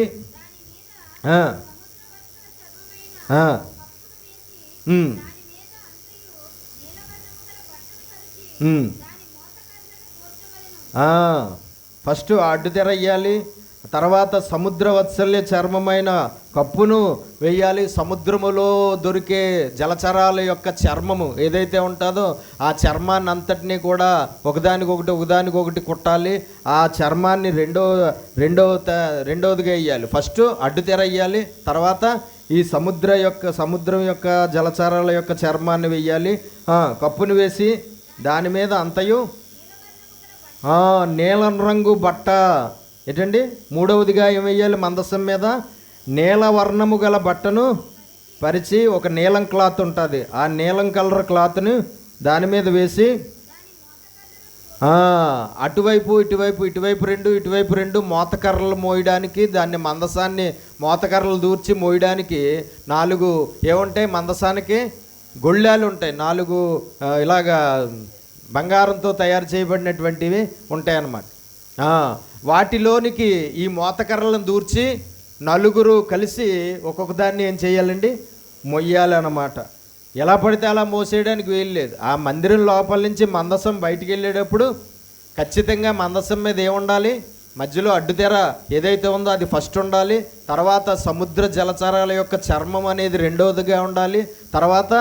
Speaker 1: ఫస్ట్ అడ్డు తెర వేయాలి, తర్వాత సముద్ర వత్సల్య చర్మమైన కప్పును వేయాలి. సముద్రములో దొరికే జలచరాల యొక్క చర్మము ఏదైతే ఉంటుందో ఆ చర్మాన్ని అంతటినీ కూడా ఒకదానికొకటి కుట్టాలి. ఆ చర్మాన్ని రెండవదిగా వేయాలి. ఫస్ట్ అడ్డు తెర వేయాలి, తర్వాత ఈ సముద్రం యొక్క జలచరాల యొక్క చర్మాన్ని వేయాలి. కప్పును వేసి దాని మీద అంతయు నీలం రంగు బట్ట ఏంటండి, మూడవదిగా ఏం వేయాలి, మందసం మీద నీల వర్ణము గల బట్టను పరిచి, ఒక నీలం క్లాత్ ఉంటుంది, ఆ నీలం కలర్ క్లాత్ని దాని మీద వేసి ఇటువైపు రెండు మోతకర్రలు మోయడానికి, దాన్ని మందసాన్ని మోతకర్రలు దూర్చి మోయడానికి 4 ఏముంటాయి, మందసానికి గొళ్ళాలు ఉంటాయి. 4 ఇలాగా బంగారంతో తయారు చేయబడినటువంటివి ఉంటాయన్నమాట. వాటిలోనికి ఈ మోతకర్రలను దూర్చి 4 కలిసి ఒక్కొక్క దాన్ని ఏం చేయాలండి, మొయ్యాలన్నమాట. ఎలా పడితే అలా మోసేయడానికి వీలు లేదు. ఆ మందిరం లోపల నుంచి మందసం బయటికి వెళ్ళేటప్పుడు ఖచ్చితంగా మందసం మీద ఏముండాలి, మధ్యలో అడ్డుతెర ఏదైతే ఉందో అది ఫస్ట్ ఉండాలి. తర్వాత సముద్ర జలచరాల యొక్క చర్మం అనేది రెండవదిగా ఉండాలి. తర్వాత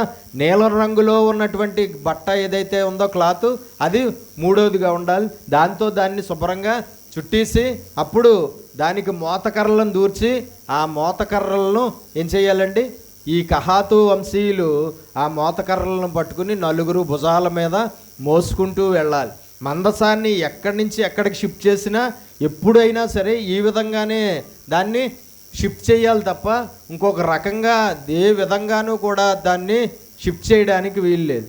Speaker 1: నీలం రంగులో ఉన్నటువంటి బట్ట ఏదైతే ఉందో క్లాత్ అది మూడవదిగా ఉండాలి. దాంతో దాన్ని శుభ్రంగా చుట్టేసి అప్పుడు దానికి మోతకర్రలను దూర్చి ఆ మోతకర్రలను ఏం చేయాలండి, ఈ కహాతు వంశీయులు ఆ మోతకర్రలను పట్టుకుని 4 భుజాల మీద మోసుకుంటూ వెళ్ళాలి. మందసాన్ని ఎక్కడి నుంచి ఎక్కడికి షిఫ్ట్ చేసినా ఎప్పుడైనా సరే ఈ విధంగానే దాన్ని షిఫ్ట్ చేయాలి తప్ప ఇంకొక రకంగా ఏ విధంగానూ కూడా దాన్ని షిఫ్ట్ చేయడానికి వీలు లేదు.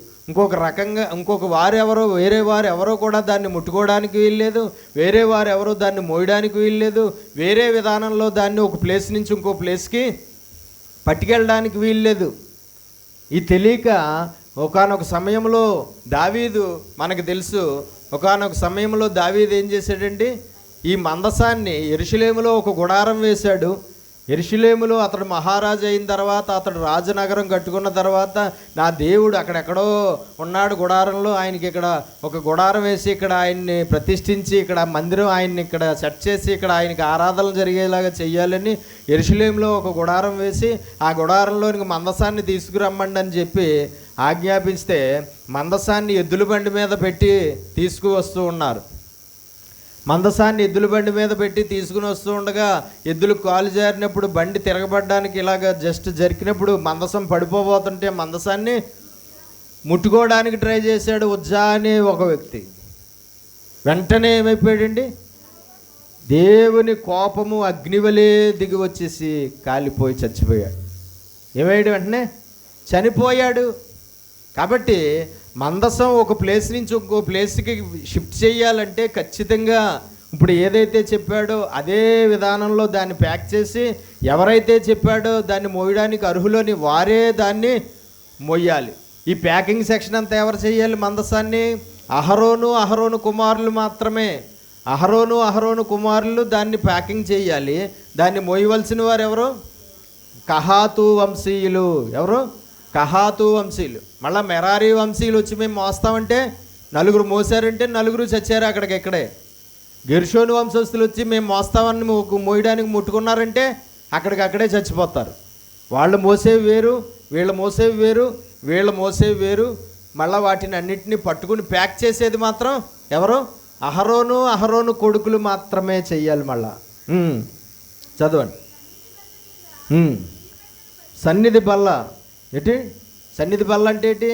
Speaker 1: వేరే వారు ఎవరో కూడా దాన్ని ముట్టుకోవడానికి వీల్లేదు, వేరే వారు ఎవరో దాన్ని మోయడానికి వీల్లేదు, వేరే విధానంలో దాన్ని ఒక ప్లేస్ నుంచి ఇంకో ప్లేస్కి పట్టుకెళ్ళడానికి వీల్లేదు. ఇది తెలియక ఒకానొక సమయంలో దావీదు, మనకు తెలుసు, ఒకానొక సమయంలో దావీదు ఏం చేశాడండి, ఈ మందసాన్ని యెరూషలేములో ఒక గుడారం వేశాడు. యెరూషలేములో అతడు మహారాజు అయిన తర్వాత, అతడు రాజనగరం కట్టుకున్న తర్వాత, నా దేవుడు అక్కడెక్కడో ఉన్నాడు గుడారంలో, ఆయనకి ఇక్కడ ఒక గుడారం వేసి ఇక్కడ ఆయన్ని ప్రతిష్ఠించి ఇక్కడ మందిరం ఆయన్ని ఇక్కడ సెట్ చేసి ఇక్కడ ఆయనకి ఆరాధనలు జరిగేలాగా చెయ్యాలని యెరూషలేములో ఒక గుడారం వేసి ఆ గుడారంలోనికి మందసాన్ని తీసుకురమ్మండి అని చెప్పి ఆజ్ఞాపిస్తే మందసాన్ని ఎద్దుల బండి మీద పెట్టి తీసుకువస్తూ ఉన్నారు. మందసాన్ని ఎద్దుల బండి మీద పెట్టి తీసుకుని వస్తూ ఉండగా ఎద్దులు కాలు జారినప్పుడు బండి తిరగబడ్డానికి ఇలాగ జస్ట్ జరికినప్పుడు మందసం పడిపోబోతుంటే మందసాన్ని ముట్టుకోవడానికి ట్రై చేశాడు ఉజ్జా అనే ఒక వ్యక్తి. వెంటనే ఏమైపోయాడండి, దేవుని కోపము అగ్నివలే దిగి వచ్చేసి కాలిపోయి చచ్చిపోయాడు. ఏమయ్యాడు, వెంటనే చనిపోయాడు. కాబట్టి మందసం ఒక ప్లేస్ నుంచి ఇంకో ప్లేస్కి షిఫ్ట్ చేయాలంటే ఖచ్చితంగా ఇప్పుడు ఏదైతే చెప్పాడో అదే విధానంలో దాన్ని ప్యాక్ చేసి ఎవరైతే చెప్పాడో దాన్ని మోయడానికి అర్హులని వారే దాన్ని మోయాలి. ఈ ప్యాకింగ్ సెక్షన్ అంతా ఎవరు చేయాలి, మందసాన్ని అహరోను కుమారులు మాత్రమే. అహరోను కుమారులు దాన్ని ప్యాకింగ్ చేయాలి. దాన్ని మోయవలసిన వారు ఎవరు, కహాతు వంశీయులు. ఎవరు, కహాతు వంశీయులు. మళ్ళీ మెరారీ వంశీయులు వచ్చి మేము మోస్తామంటే 4 మోసారంటే 4 చచ్చారు అక్కడికెక్కడే. గెర్షోను వంశస్థులు వచ్చి మేము మోస్తామని మోయడానికి ముట్టుకున్నారంటే అక్కడికక్కడే చచ్చిపోతారు. వాళ్ళు మోసేవి వేరు, వీళ్ళు మోసేవి వేరు. మళ్ళీ వాటిని అన్నింటినీ పట్టుకుని ప్యాక్ చేసేది మాత్రం ఎవరు, అహరోను కొడుకులు మాత్రమే చెయ్యాలి. మళ్ళా చదవండి. సన్నిధి బల్ల. ఏంటి సన్నిధి బల్ల అంటే ఏంటి,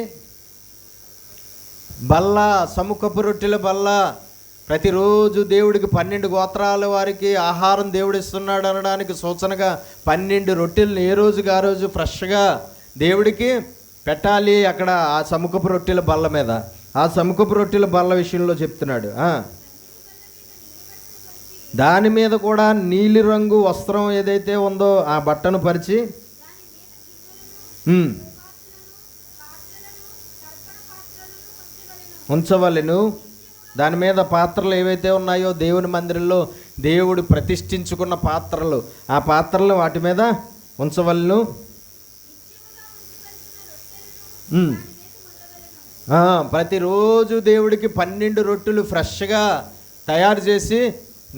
Speaker 1: బల్ల, సముఖపు రొట్టెల బల్ల. ప్రతిరోజు దేవుడికి 12 గోత్రాల వారికి ఆహారం దేవుడు ఇస్తున్నాడు అనడానికి సూచనగా 12 రొట్టెలను ఏ రోజుకి ఆ రోజు ఫ్రెష్గా దేవుడికి పెట్టాలి. అక్కడ ఆ సముఖపు రొట్టెల బల్ల మీద, ఆ సముఖపు రొట్టెల బల్ల విషయంలో చెప్తున్నాడు. దాని మీద కూడా నీలిరంగు వస్త్రం ఏదైతే ఉందో ఆ బట్టను పరిచి ఉంచవలెను. దాని మీద పాత్రలు ఏవైతే ఉన్నాయో దేవుని మందిరంలో దేవుడు ప్రతిష్ఠించుకున్న పాత్రలు, ఆ పాత్రలు వాటి మీద ఉంచవలెను. ప్రతిరోజు దేవుడికి 12 రొట్టెలు ఫ్రెష్గా తయారు చేసి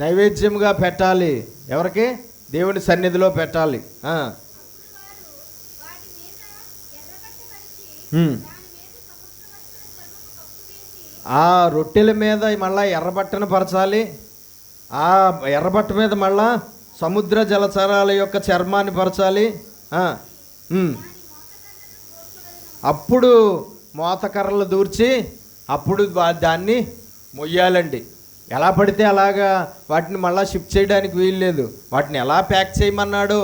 Speaker 1: నైవేద్యంగా పెట్టాలి. ఎవరికి? దేవుని సన్నిధిలో పెట్టాలి. ఆ రొట్టెల మీద మళ్ళా ఎర్రబట్టను పరచాలి. ఆ ఎర్రబట్ట మీద మళ్ళా సముద్ర జలచరాల యొక్క చర్మాన్ని పరచాలి. అప్పుడు మోతకర్రలు దూర్చి అప్పుడు దాన్ని మొయ్యాలండి. ఎలా పడితే అలాగా వాటిని మళ్ళీ షిఫ్ట్ చేయడానికి వీల్లేదు. వాటిని ఎలా ప్యాక్ చేయమన్నాడో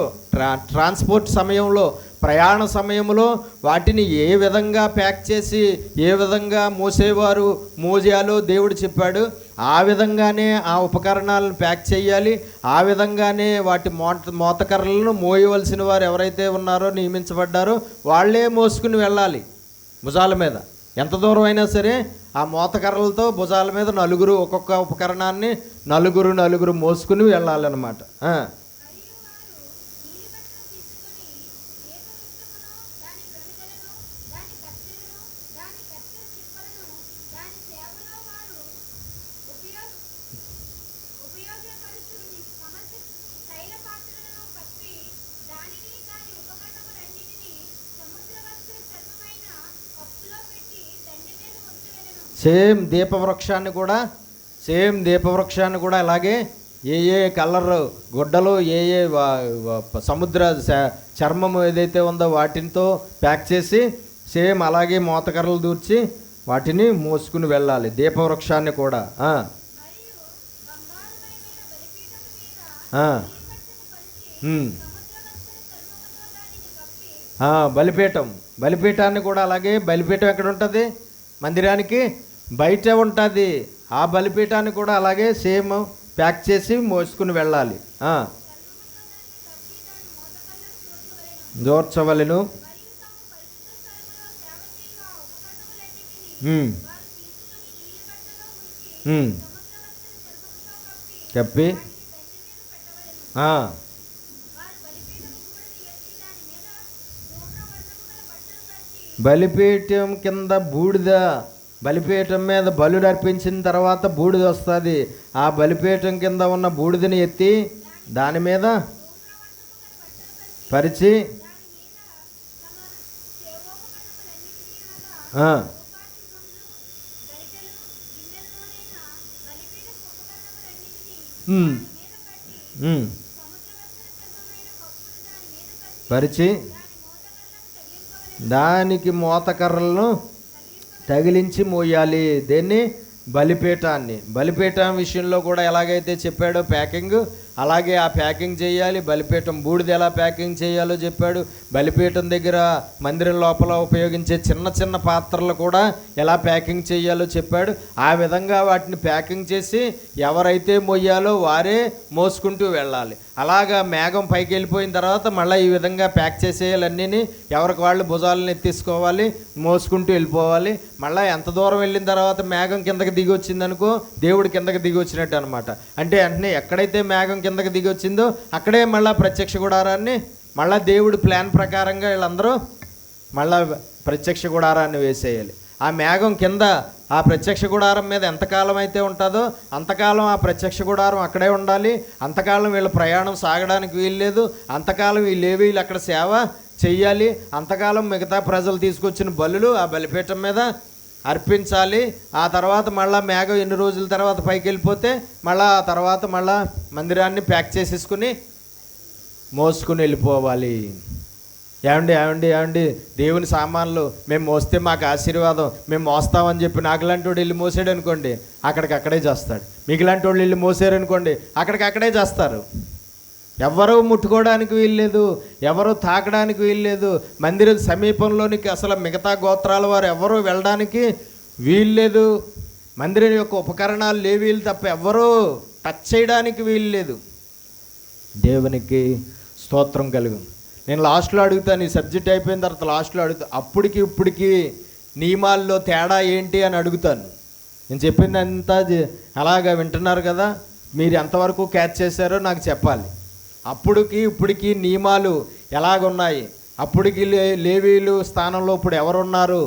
Speaker 1: ట్రాన్స్పోర్ట్ సమయంలో, ప్రయాణ సమయంలో వాటిని ఏ విధంగా ప్యాక్ చేసి ఏ విధంగా మోసేయాలో దేవుడు చెప్పాడు. ఆ విధంగానే ఆ ఉపకరణాలను ప్యాక్ చేయాలి. ఆ విధంగానే వాటి మోతకర్రలను మోయవలసిన వారు ఎవరైతే ఉన్నారో, నియమించబడ్డారో వాళ్ళే మోసుకుని వెళ్ళాలి భుజాల మీద. ఎంత దూరం అయినా సరే ఆ మోతకర్రలతో భుజాల మీద నలుగురు, ఒక్కొక్క ఉపకరణాన్ని నలుగురు మోసుకుని వెళ్ళాలన్నమాట. సేమ్ దీపవృక్షాన్ని కూడా అలాగే ఏ కలర్ గుడ్డలు, ఏ సముద్ర చర్మం ఏదైతే ఉందో వాటితో ప్యాక్ చేసి సేమ్ అలాగే మోతకర్రలు దూర్చి వాటిని మోసుకుని వెళ్ళాలి. దీపవృక్షాన్ని కూడా బలిపీఠాన్ని కూడా అలాగే. బలిపీఠం ఎక్కడ ఉంటుంది? మందిరానికి బయట ఉంటుంది. ఆ బలిపీఠాన్ని కూడా అలాగే సేమ్ ప్యాక్ చేసి మోసుకుని వెళ్ళాలి. జోర్చవలెను. చెప్పి బలిపీఠం కింద బూడిద, బలిపీఠం మీద బలులు అర్పించిన తర్వాత బూడిద వస్తుంది. ఆ బలిపీఠం కింద ఉన్న బూడిదని ఎత్తి దాని మీద పరిచి దానికి మోతకర్రలను తగిలించి మోయాలి. దేన్ని? బలిపీఠం విషయంలో కూడా ఎలాగైతే చెప్పాడో ప్యాకింగ్, అలాగే ఆ ప్యాకింగ్ చేయాలి. బలిపీఠం బూడిద ఎలా ప్యాకింగ్ చేయాలో చెప్పాడు. బలిపీఠం దగ్గర మందిరం లోపల ఉపయోగించే చిన్న పాత్రలు కూడా ఎలా ప్యాకింగ్ చేయాలో చెప్పాడు. ఆ విధంగా వాటిని ప్యాకింగ్ చేసి ఎవరైతే మొయ్యాలో వారే మోసుకుంటూ వెళ్ళాలి. అలాగా మేఘం పైకి వెళ్ళిపోయిన తర్వాత మళ్ళీ ఈ విధంగా ప్యాక్ చేసేయాలన్నీ ఎవరికి వాళ్ళు భుజాలను ఎత్తేసుకోవాలి, మోసుకుంటూ వెళ్ళిపోవాలి. మళ్ళీ ఎంత దూరం వెళ్ళిన తర్వాత మేఘం కిందకి దిగి వచ్చిందనుకో, దేవుడు కిందకి దిగి వచ్చినట్టు అనమాట. అంటే వెంటనే ఎక్కడైతే మేఘం కిందకి దిగి వచ్చిందో అక్కడే మళ్ళీ ప్రత్యక్ష గుడారాన్ని మళ్ళీ దేవుడి ప్లాన్ ప్రకారంగా వీళ్ళందరూ మళ్ళీ ప్రత్యక్ష గుడారాన్ని వేసేయాలి. ఆ మేఘం కింద ఆ ప్రత్యక్ష గుడారం మీద ఎంతకాలం అయితే ఉంటుందో అంతకాలం ఆ ప్రత్యక్ష గుడారం అక్కడే ఉండాలి. అంతకాలం వీళ్ళ ప్రయాణం సాగడానికి వీల్లేదు. అంతకాలం ఈ లేవీలు అక్కడ సేవ చెయ్యాలి. అంతకాలం మిగతా ప్రజలు తీసుకొచ్చిన బలులు ఆ బలిపీఠం మీద అర్పించాలి. ఆ తర్వాత మళ్ళీ మేఘం ఎన్ని రోజుల తర్వాత పైకి వెళ్ళిపోతే మళ్ళీ ఆ తర్వాత మళ్ళీ మందిరాన్ని ప్యాక్ చేసేసుకుని మోసుకుని వెళ్ళిపోవాలి. ఏమండి దేవుని సామాన్లు మేము మోస్తే మాకు ఆశీర్వాదం, మేము మోస్తామని చెప్పి నాకులాంటి వాడు వెళ్ళి మోసాడు అనుకోండి, అక్కడికక్కడే చేస్తాడు. మీకులాంటి వాళ్ళు వెళ్ళి మోసారనుకోండి, అక్కడికక్కడే చేస్తారు. ఎవరూ ముట్టుకోవడానికి వీల్లేదు, ఎవరూ తాకడానికి వీల్లేదు. మందిరం సమీపంలోనికి అసలు మిగతా గోత్రాల వారు ఎవరూ వెళ్ళడానికి వీల్లేదు. మందిరం యొక్క ఉపకరణాలు లేవీలు తప్ప ఎవరూ టచ్ చేయడానికి వీల్లేదు. దేవునికి స్తోత్రం కలుగు. నేను లాస్ట్లో అడుగుతాను, ఈ సబ్జెక్ట్ అయిపోయిన తర్వాత లాస్ట్లో అడుగుతాను, అప్పటికి ఇప్పటికి నియమాల్లో తేడా ఏంటి అని అడుగుతాను. నేను చెప్పిందంతా అలాగా వింటున్నారు కదా, మీరు ఎంతవరకు క్యాచ్ చేశారో నాకు చెప్పాలి. అప్పటికి ఇప్పటికి నియమాలు ఎలాగున్నాయి, అప్పటికి లేవీలు స్థానంలో ఇప్పుడు ఎవరున్నారు,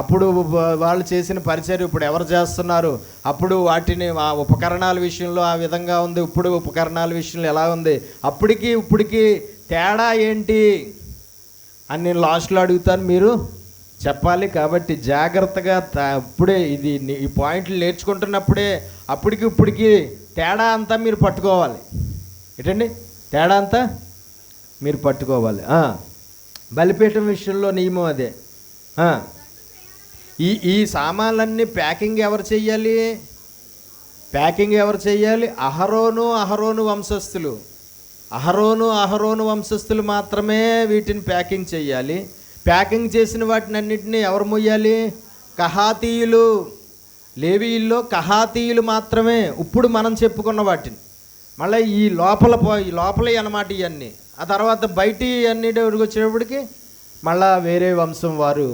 Speaker 1: అప్పుడు వాళ్ళు చేసిన పరిచర్య ఇప్పుడు ఎవరు చేస్తున్నారు, అప్పుడు వాటిని ఆ ఉపకరణాల విషయంలో ఆ విధంగా ఉంది, ఇప్పుడు ఉపకరణాల విషయంలో ఎలా ఉంది, అప్పటికి ఇప్పటికి తేడా ఏంటి అని నేను లాస్ట్లో అడుగుతాను, మీరు చెప్పాలి. కాబట్టి జాగ్రత్తగా ఇప్పుడే ఈ పాయింట్లు నేర్చుకుంటున్నప్పుడే అప్పటికి ఇప్పటికి తేడా అంతా మీరు పట్టుకోవాలి. ఏంటండి తేడా అంతా మీరు పట్టుకోవాలి. బలిపీఠం విషయంలో నియమం అదే. ఈ సామాన్లన్నీ ప్యాకింగ్ ఎవరు చెయ్యాలి? ప్యాకింగ్ ఎవరు చెయ్యాలి? అహరోను వంశస్థులు మాత్రమే వీటిని ప్యాకింగ్ చెయ్యాలి. ప్యాకింగ్ చేసిన వాటిని అన్నింటినీ ఎవరు మొయ్యాలి? కహాతీయులు. లేవీయుల్లో కహాతీయులు మాత్రమే. ఇప్పుడు మనం చెప్పుకున్న వాటిని మళ్ళీ ఈ లోపల అన్నమాట ఇవన్నీ. ఆ తర్వాత బయటి అన్ని వచ్చేటప్పటికి మళ్ళా వేరే వంశం వారు,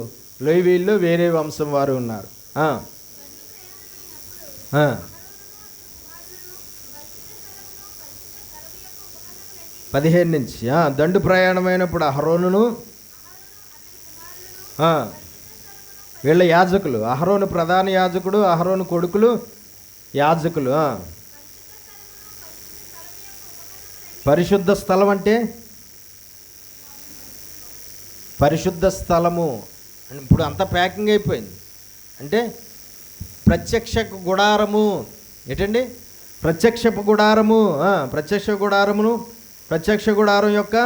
Speaker 1: లేవీయుల్లో వేరే వంశం వారు ఉన్నారు. 15 నుంచి దండు ప్రయాణమైనప్పుడు అహరోనును వీళ్ళ యాజకులు, అహరోను ప్రధాన యాజకుడు, అహరోను కొడుకులు యాజకులు. పరిశుద్ధ స్థలం అంటే పరిశుద్ధ స్థలము ఇప్పుడు అంతా ప్యాకింగ్ అయిపోయింది. అంటే ప్రత్యక్ష గుడారము. ఏంటండి ప్రత్యక్షపు గుడారము? ప్రత్యక్ష గుడారం యొక్క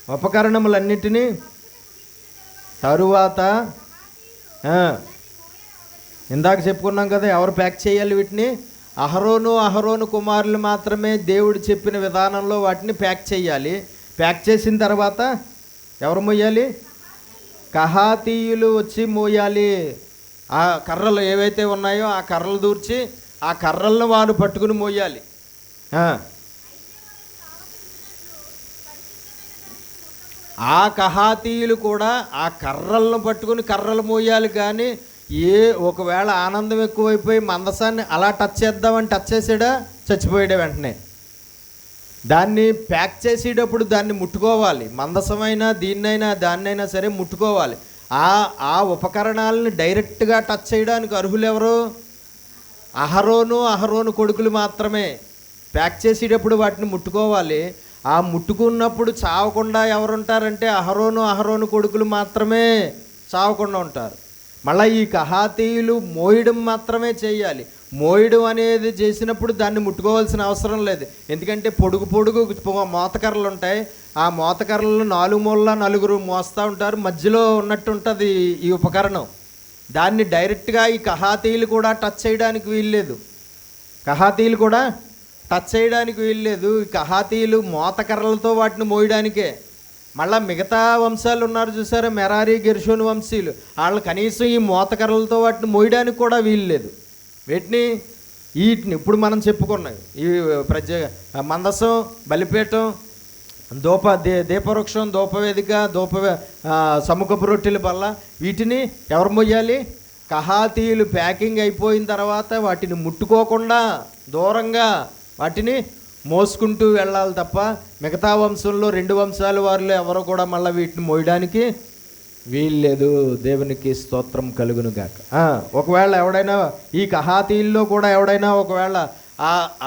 Speaker 1: ఉపకరణములన్నిటినీ తరువాత ఇందాక చెప్పుకున్నాం కదా, ఎవరు ప్యాక్ చేయాలి వీటిని? అహరోను కుమారులు మాత్రమే దేవుడు చెప్పిన విధానంలో వాటిని ప్యాక్ చేయాలి. ప్యాక్ చేసిన తర్వాత ఎవరు మోయాలి? కహాతీయులు వచ్చి మోయాలి. ఆ కర్రలు ఏవైతే ఉన్నాయో ఆ కర్రలు దూర్చి ఆ కర్రలను వారు పట్టుకుని మోయాలి. ఆ కహాతీయులు కూడా ఆ కర్రలను పట్టుకుని కర్రలు మోయాలి. కానీ ఒకవేళ ఆనందం ఎక్కువైపోయి మందసాన్ని అలా టచ్ చేసాడా, చచ్చిపోయాడే వెంటనే. దాన్ని ప్యాక్ చేసేటప్పుడు దాన్ని ముట్టుకోవాలి. మందసమైనా దాన్నైనా సరే ముట్టుకోవాలి. ఆ ఉపకరణాలను డైరెక్ట్గా టచ్ చేయడానికి అర్హులు ఎవరు? అహరోను కొడుకులు మాత్రమే. ప్యాక్ చేసేటప్పుడు వాటిని ముట్టుకోవాలి. ఆ ముట్టుకున్నప్పుడు చావకుండా ఎవరుంటారంటే అహరోను కొడుకులు మాత్రమే చావకుండా ఉంటారు. మళ్ళీ ఈ కహాతీయులు మోయడం మాత్రమే చేయాలి. మోయడం అనేది చేసినప్పుడు దాన్ని ముట్టుకోవాల్సిన అవసరం లేదు. ఎందుకంటే పొడుగు మోతకర్రలు ఉంటాయి. ఆ మోతకర్రలు 4 మూలలా 4 మోస్తూ ఉంటారు. మధ్యలో ఉన్నట్టు ఉంటుంది ఈ ఉపకరణం. దాన్ని డైరెక్ట్గా ఈ కహాతీయులు కూడా టచ్ చేయడానికి వీల్లేదు. ఈ కహాతీయులు మోతకర్రలతో వాటిని మోయడానికే. మళ్ళీ మిగతా వంశాలు ఉన్నారు చూసారా, మెరారి గెర్షోను వంశీయులు, వాళ్ళు కనీసం ఈ మోతకర్రలతో వాటిని మోయడానికి కూడా వీల్లేదు. వీటిని ఇప్పుడు మనం చెప్పుకున్నాం ఈ మందసం, బలిపీఠం, దీపవృక్షం, ధూపవేదిక, సముఖపు రొట్టెల బల్ల, వీటిని ఎవరు మొయ్యాలి? కహాతీయులు. ప్యాకింగ్ అయిపోయిన తర్వాత వాటిని ముట్టుకోకుండా దూరంగా వాటిని మోసుకుంటూ వెళ్ళాలి తప్ప మిగతా వంశంలో 2 వంశాల వారిలో ఎవరో కూడా మళ్ళీ వీటిని మోయడానికి వీల్లేదు. దేవునికి స్తోత్రం కలుగును గాక. ఒకవేళ ఎవడైనా ఈ కహాతీల్లో కూడా ఎవడైనా ఒకవేళ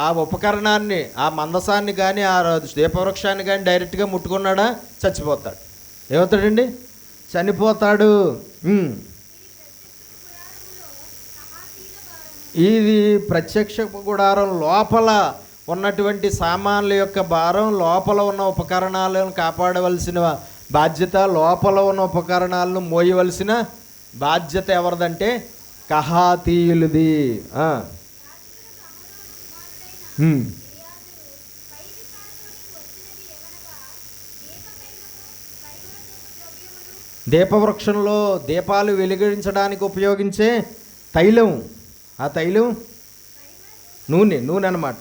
Speaker 1: ఆ ఉపకరణాన్ని, ఆ మందసాన్ని కానీ ఆ దీపవృక్షాన్ని కానీ డైరెక్ట్గా ముట్టుకున్నాడా చచ్చిపోతాడు. ఏమవుతాడండి? చనిపోతాడు. ఇది ప్రత్యక్ష గుడారం లోపల ఉన్నటువంటి సామాన్ల యొక్క భారం, లోపల ఉన్న ఉపకరణాలను కాపాడవలసిన బాధ్యత, లోపల ఉన్న ఉపకరణాలను మోయవలసిన బాధ్యత ఎవరిదంటే కహాతీయులది. దీపవృక్షంలో దీపాలు వెలిగించడానికి ఉపయోగించే తైలం, ఆ తైలం నూనె అన్నమాట.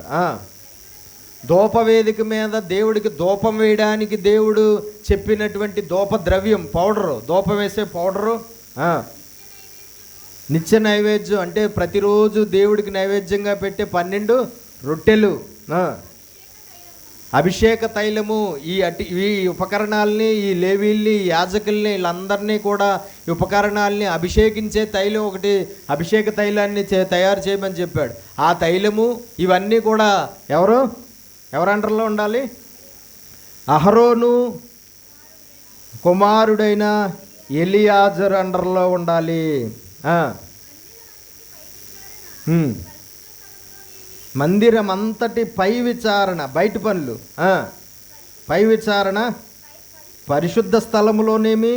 Speaker 1: ధూపవేదిక మీద దేవుడికి ధూపం వేయడానికి దేవుడు చెప్పినటువంటి ధూప ద్రవ్యం, పౌడరు, ధూపం వేసే పౌడరు, నిత్య నైవేద్యం అంటే ప్రతిరోజు దేవుడికి నైవేద్యంగా పెట్టే 12 రొట్టెలు, అభిషేక తైలము ఈ ఉపకరణాలని, ఈ లేవీల్ని, యాజకుల్ని, వీళ్ళందరినీ కూడా ఈ ఉపకరణాలని అభిషేకించే తైలం ఒకటి, అభిషేక తైలాన్ని తయారు చేయమని చెప్పాడు. ఆ తైలము ఇవన్నీ కూడా ఎవరండర్లో ఉండాలి? అహరోను కుమారుడైన ఎలియాజరు అండర్లో ఉండాలి. మందిరం అంతటి పై విచారణ, బయట పనులు, పై విచారణ పరిశుద్ధ స్థలములోనేమి,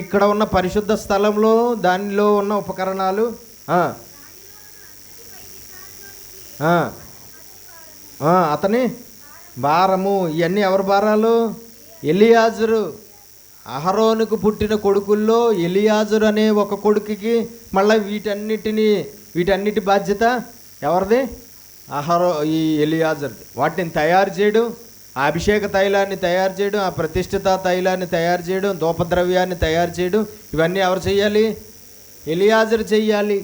Speaker 1: ఇక్కడ ఉన్న పరిశుద్ధ స్థలంలో దానిలో ఉన్న ఉపకరణాలు, అతని భారము. ఇవన్నీ ఎవరి భారాలు? ఎలియాజరు. అహరోనుకు పుట్టిన కొడుకుల్లో ఎలియాజరు అనే ఒక కొడుకుకి మళ్ళీ వీటన్నిటి బాధ్యత ఎవరిది? ఈ ఎలియాజర్ది. వాటిని తయారు చేయడం, ఆ అభిషేక తైలాన్ని తయారు చేయడం, ఆ ప్రతిష్ఠిత తైలాన్ని తయారు చేయడం, ధూపద్రవ్యాన్ని తయారు చేయడం, ఇవన్నీ ఎవరు చెయ్యాలి? ఎలియాజరు చెయ్యాలి.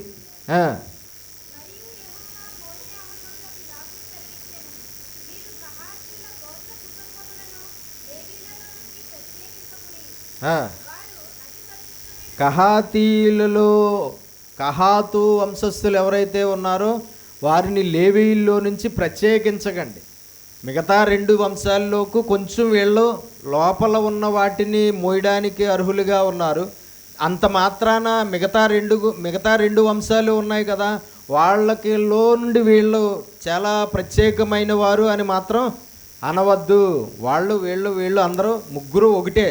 Speaker 1: కహాతు వంశస్థులు ఎవరైతే ఉన్నారో వారిని లేవీయుల్లో నుంచి ప్రత్యేకించకండి. మిగతా 2 వంశాల్లోకి కొంచెం వీళ్ళు లోపల ఉన్న వాటిని మోయడానికి అర్హులుగా ఉన్నారు. అంత మాత్రాన మిగతా రెండు వంశాలు ఉన్నాయి కదా, వాళ్ళకిలో నుండి వీళ్ళు చాలా ప్రత్యేకమైన వారు అని మాత్రం అనవద్దు. వీళ్ళు అందరూ ముగ్గురు ఒకటే,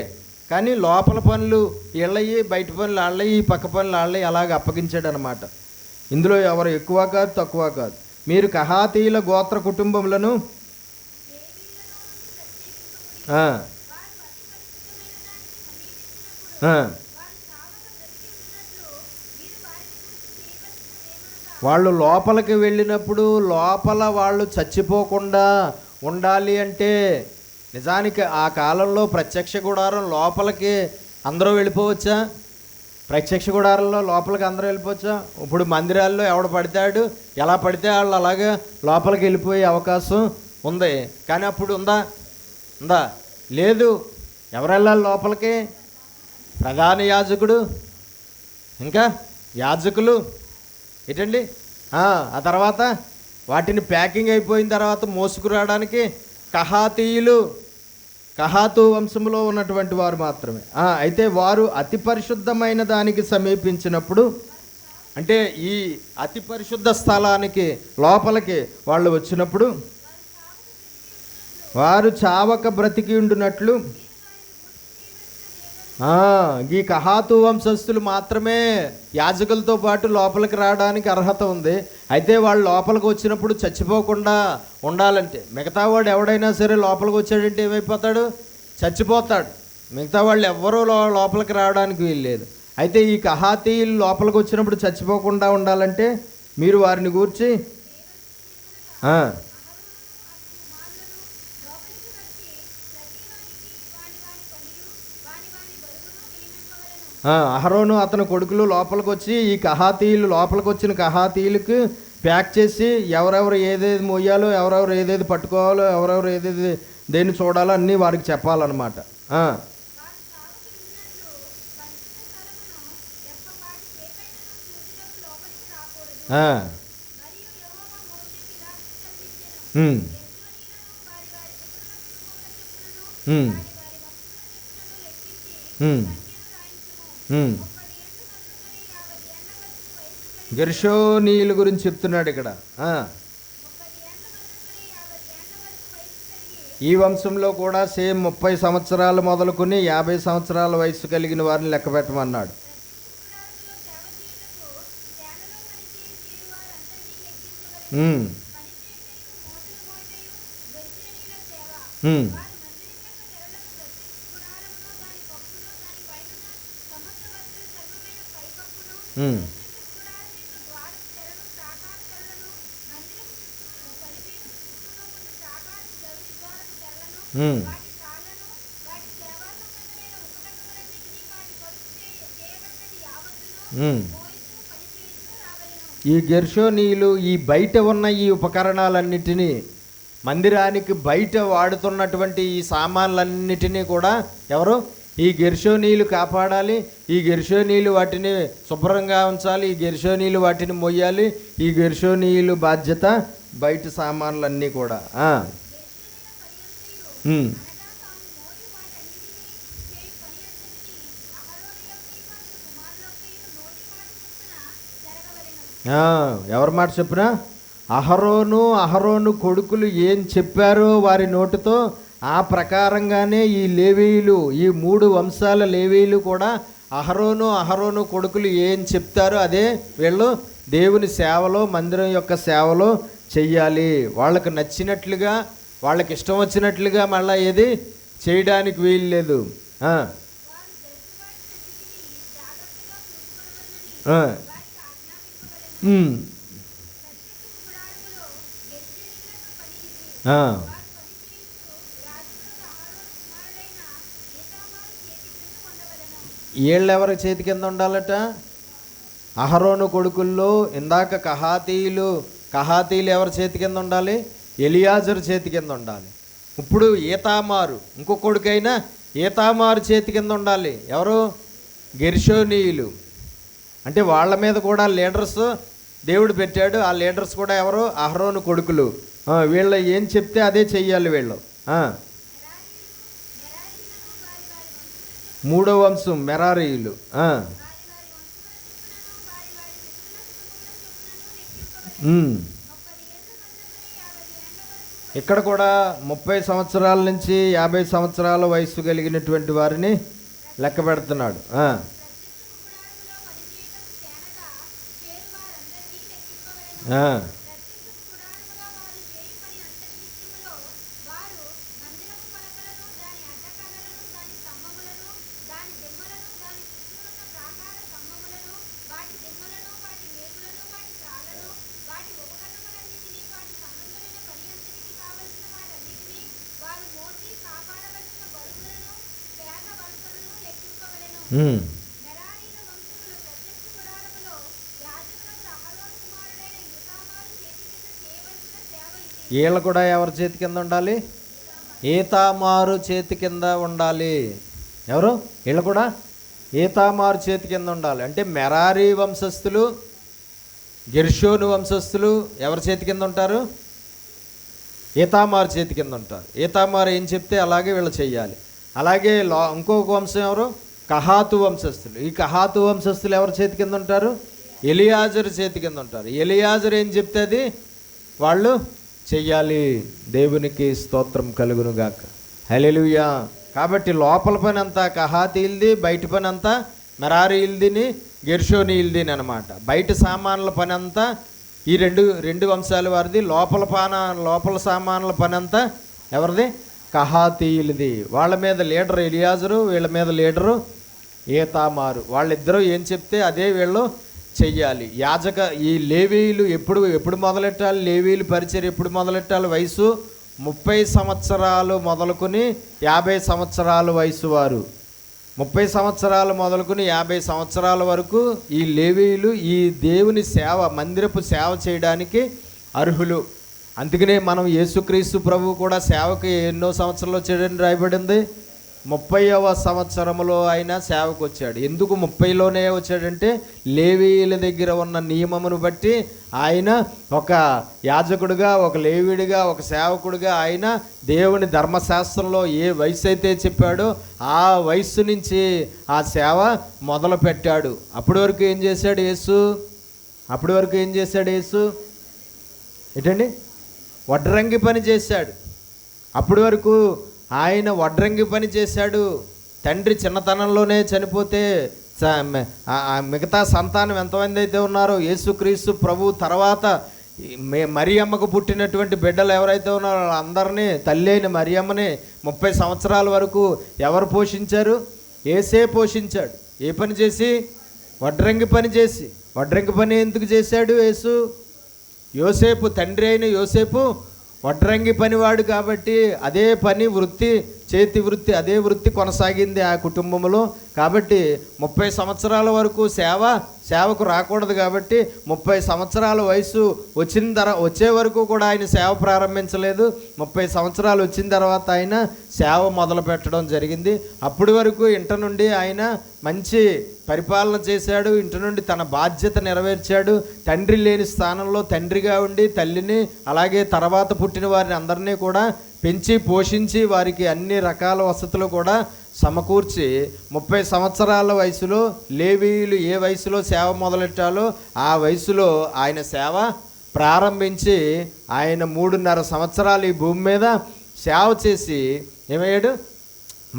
Speaker 1: కానీ లోపల పనులు వీళ్ళయి, బయట పనులు వాళ్ళయి, పక్క పనులు వాళ్ళయి, అలాగ అప్పగించాడు అనమాట. ఇందులో ఎవరు ఎక్కువ కాదు, తక్కువ కాదు. మీరు కహాతీయుల గోత్ర కుటుంబములను వాళ్ళు లోపలికి వెళ్ళినప్పుడు లోపల వాళ్ళు చచ్చిపోకుండా ఉండాలి అంటే, నిజానికి ఆ కాలంలో ప్రత్యక్ష గుడారం లోపలికి అందరూ వెళ్ళిపోవచ్చా? ప్రత్యక్ష గుడారంలో లోపలికి అందరూ వెళ్ళిపోవచ్చా? ఇప్పుడు మందిరాల్లో ఎవడు పడితాడు, ఎలా పడితే వాళ్ళు అలాగే లోపలికి వెళ్ళిపోయే అవకాశం ఉంది. కానీ అప్పుడు ఉందా? లేదు. ఎవరు వెళ్ళాలి లోపలికి? ప్రధాన యాజకుడు, ఇంకా యాజకులు. ఏంటండి? ఆ తర్వాత వాటిని ప్యాకింగ్ అయిపోయిన తర్వాత మోసుకురావడానికి కహాతు వంశంలో ఉన్నటువంటి వారు మాత్రమే. అయితే వారు అతి పరిశుద్ధమైన దానికి సమీపించినప్పుడు, అంటే ఈ అతి పరిశుద్ధ స్థలానికి లోపలికి వాళ్ళు వచ్చినప్పుడు, వారు చావక బ్రతికి ఉండునట్లు ఈ కహాతు వంశస్థులు మాత్రమే యాజకులతో పాటు లోపలికి రావడానికి అర్హత ఉంది. అయితే వాళ్ళు లోపలికి వచ్చినప్పుడు చచ్చిపోకుండా ఉండాలంటే, మిగతా వాడు ఎవడైనా సరే లోపలికి వచ్చాడంటే ఏమైపోతాడు? చచ్చిపోతాడు. మిగతా వాళ్ళు ఎవ్వరూ లోపలికి రావడానికి వీల్లేదు. అయితే ఈ కహాతీయులు లోపలికి వచ్చినప్పుడు చచ్చిపోకుండా ఉండాలంటే మీరు వారిని గూర్చి అహరోను అతని కొడుకులు లోపలికి వచ్చి ఈ కహాతీయులు లోపలికి వచ్చిన కహాతీయులకు ప్యాక్ చేసి ఎవరెవరు ఏదేది మోయాలో, ఎవరెవరు ఏదేది పట్టుకోవాలో, ఎవరెవరు ఏదేది దేన్ని చూడాలో అన్నీ వారికి చెప్పాలన్నమాట. గెర్షోనీయుల గురించి చెప్తున్నాడు ఇక్కడ. ఈ వంశంలో కూడా సేమ్ 30 సంవత్సరాలు మొదలుకొని 50 సంవత్సరాల వయసు కలిగిన వారిని లెక్క పెట్టమన్నాడు. ఈ గెర్షోనీయులు ఈ బయట ఉన్న ఈ ఉపకరణాలన్నిటినీ మందిరానికి బయట వాడుతున్నటువంటి ఈ సామాన్లన్నిటినీ కూడా ఎవరు? ఈ గెర్షోనీయులు కాపాడాలి. ఈ గెర్షోనీయులు వాటిని శుభ్రంగా ఉంచాలి. ఈ గెర్షోనీయులు వాటిని మొయ్యాలి. ఈ గెర్షోనీయులు బాధ్యత బయట సామాన్లన్నీ కూడా. ఎవరి మాట చెప్పినా అహరోను కొడుకులు ఏం చెప్పారో వారి నోటితో ఆ ప్రకారంగానే ఈ లేవీయులు, ఈ 3 వంశాల లేవీయులు కూడా అహరోను కొడుకులు ఏం చెప్తారో అదే వీళ్ళు దేవుని సేవలో, మందిరం యొక్క సేవలో చెయ్యాలి. వాళ్ళకు నచ్చినట్లుగా, వాళ్ళకి ఇష్టం వచ్చినట్లుగా మళ్ళీ ఏది చేయడానికి వీలు లేదు. వీళ్ళెవరి చేతి కింద ఉండాలట? అహరోను కొడుకుల్లో ఇందాక కహాతీయులు ఎవరి చేతి కింద ఉండాలి? ఎలియాజరు చేతి కింద ఉండాలి. ఇప్పుడు ఈతామారు ఇంకో కొడుకైనా ఈతామారు చేతి కింద ఉండాలి. ఎవరు? గెర్షోనీయులు. అంటే వాళ్ళ మీద కూడా లీడర్స్ దేవుడు పెట్టాడు. ఆ లీడర్స్ కూడా ఎవరు? అహరోను కొడుకులు. వీళ్ళు ఏం చెప్తే అదే చెయ్యాలి వీళ్ళు. 3వ వంశం మెరారీయులు. ఇక్కడ కూడా 30 సంవత్సరాల నుంచి 50 సంవత్సరాల వయసు కలిగినటువంటి వారిని లెక్క పెడుతున్నాడు. వీళ్ళు కూడా ఎవరి చేతి కింద ఉండాలి? ఈతామారు చేతి కింద ఉండాలి. ఎవరు? వీళ్ళు కూడా ఈతామారు చేతి కింద ఉండాలి. అంటే మెరారీ వంశస్థులు, గెర్షోను వంశస్థులు ఎవరి చేతి కింద ఉంటారు? ఈతామారు చేతి కింద ఉంటారు. ఈతామారు ఏం చెప్తే అలాగే వీళ్ళు చెయ్యాలి. అలాగే ఇంకొక వంశం ఎవరు? కహాతు వంశస్థులు. ఈ కహాతు వంశస్థులు ఎవరి చేతి కింద ఉంటారు? ఎలియాజరు చేతి కింద ఉంటారు. ఎలియాజరు ఏం చెప్తే అది వాళ్ళు చెయ్యాలి. దేవునికి స్తోత్రం కలుగునుగాక. హల్లెలూయా. కాబట్టి లోపల పని అంతా కహాతీయులది, బయట పని అంతా మెరారీయులదిని, గెర్షోనీయులదిని అనమాట. బయట సామాన్ల పని అంతా ఈ రెండు వంశాల వారిది. లోపల సామాన్ల పని అంతా ఎవరిది? కహాతీయులది. వాళ్ళ మీద లీడర్ ఎలియాజరు, వీళ్ళ మీద లీడరు ఈతామారు. వాళ్ళిద్దరూ ఏం చెప్తే అదే వీళ్ళు చెయ్యాలి. ఈ లేవీయులు ఎప్పుడు మొదలెట్టాలి? లేవీయులు పరిచర్య ఎప్పుడు మొదలెట్టాలి? వయసు 30 సంవత్సరాలు మొదలుకొని 50 సంవత్సరాల వయసు వారు. 30 సంవత్సరాలు మొదలుకొని 50 సంవత్సరాల వరకు ఈ లేవీయులు ఈ దేవుని సేవ, మందిరపు సేవ చేయడానికి అర్హులు. అందుకనే మనం యేసుక్రీస్తు ప్రభువు కూడా సేవకు ఎన్నో సంవత్సరాలు వచ్చాడని రాయబడింది. 30వ సంవత్సరంలో ఆయన సేవకు వచ్చాడు. ఎందుకు 30లోనే వచ్చాడంటే లేవీయుల దగ్గర ఉన్న నియమమును బట్టి ఆయన ఒక యాజకుడిగా, ఒక లేవీయుడిగా, ఒక సేవకుడిగా ఆయన దేవుని ధర్మశాస్త్రంలో ఏ వయసు అయితే చెప్పాడో ఆ వయసు నుంచి ఆ సేవ మొదలు పెట్టాడు. అప్పటి వరకు ఏం చేశాడు యేసు? ఏంటండి? వడ్రంగి పని చేశాడు. అప్పటి వరకు ఆయన వడ్రంగి పని చేశాడు. తండ్రి చిన్నతనంలోనే చనిపోతే మిగతా సంతానం ఎంతమంది అయితే ఉన్నారో యేసుక్రీస్తు ప్రభు తర్వాత మరియమ్మకు పుట్టినటువంటి బిడ్డలు ఎవరైతే ఉన్నారో వాళ్ళందరినీ, తల్లి అయిన మరియమ్మని 30 సంవత్సరాల వరకు ఎవరు పోషించారు? యేసే పోషించాడు. ఏ పని చేసి? వడ్రంగి పని చేసి. వడ్రంగి పని ఎందుకు చేశాడు యేసు? యోసేపు, తండ్రి అయిన యోసేపు వడ్రంగి పనివాడు కాబట్టి అదే పని వృత్తి చేతి వృత్తి, అదే వృత్తి కొనసాగింది ఆ కుటుంబంలో. కాబట్టి 30 సంవత్సరాల వరకు సేవకు రాకూడదు. కాబట్టి 30 సంవత్సరాల వయసు వచ్చే వరకు కూడా ఆయన సేవ ప్రారంభించలేదు. 30 సంవత్సరాలు వచ్చిన తర్వాత ఆయన సేవ మొదలు పెట్టడం జరిగింది. అప్పటి వరకు ఇంట నుండి ఆయన మంచి పరిపాలన చేశాడు. ఇంటి నుండి తన బాధ్యత నెరవేర్చాడు. తండ్రి లేని స్థానంలో తండ్రిగా ఉండి తల్లిని, అలాగే తర్వాత పుట్టిన వారిని అందరినీ కూడా పెంచి పోషించి వారికి అన్ని రకాల వసతులు కూడా సమకూర్చి 30 సంవత్సరాల వయసులో లేవీయులు ఏ వయసులో సేవ మొదలెట్టాలో ఆ వయసులో ఆయన సేవ ప్రారంభించి ఆయన 3.5 సంవత్సరాలు ఈ భూమి మీద సేవ చేసి ఏమయ్యాడు?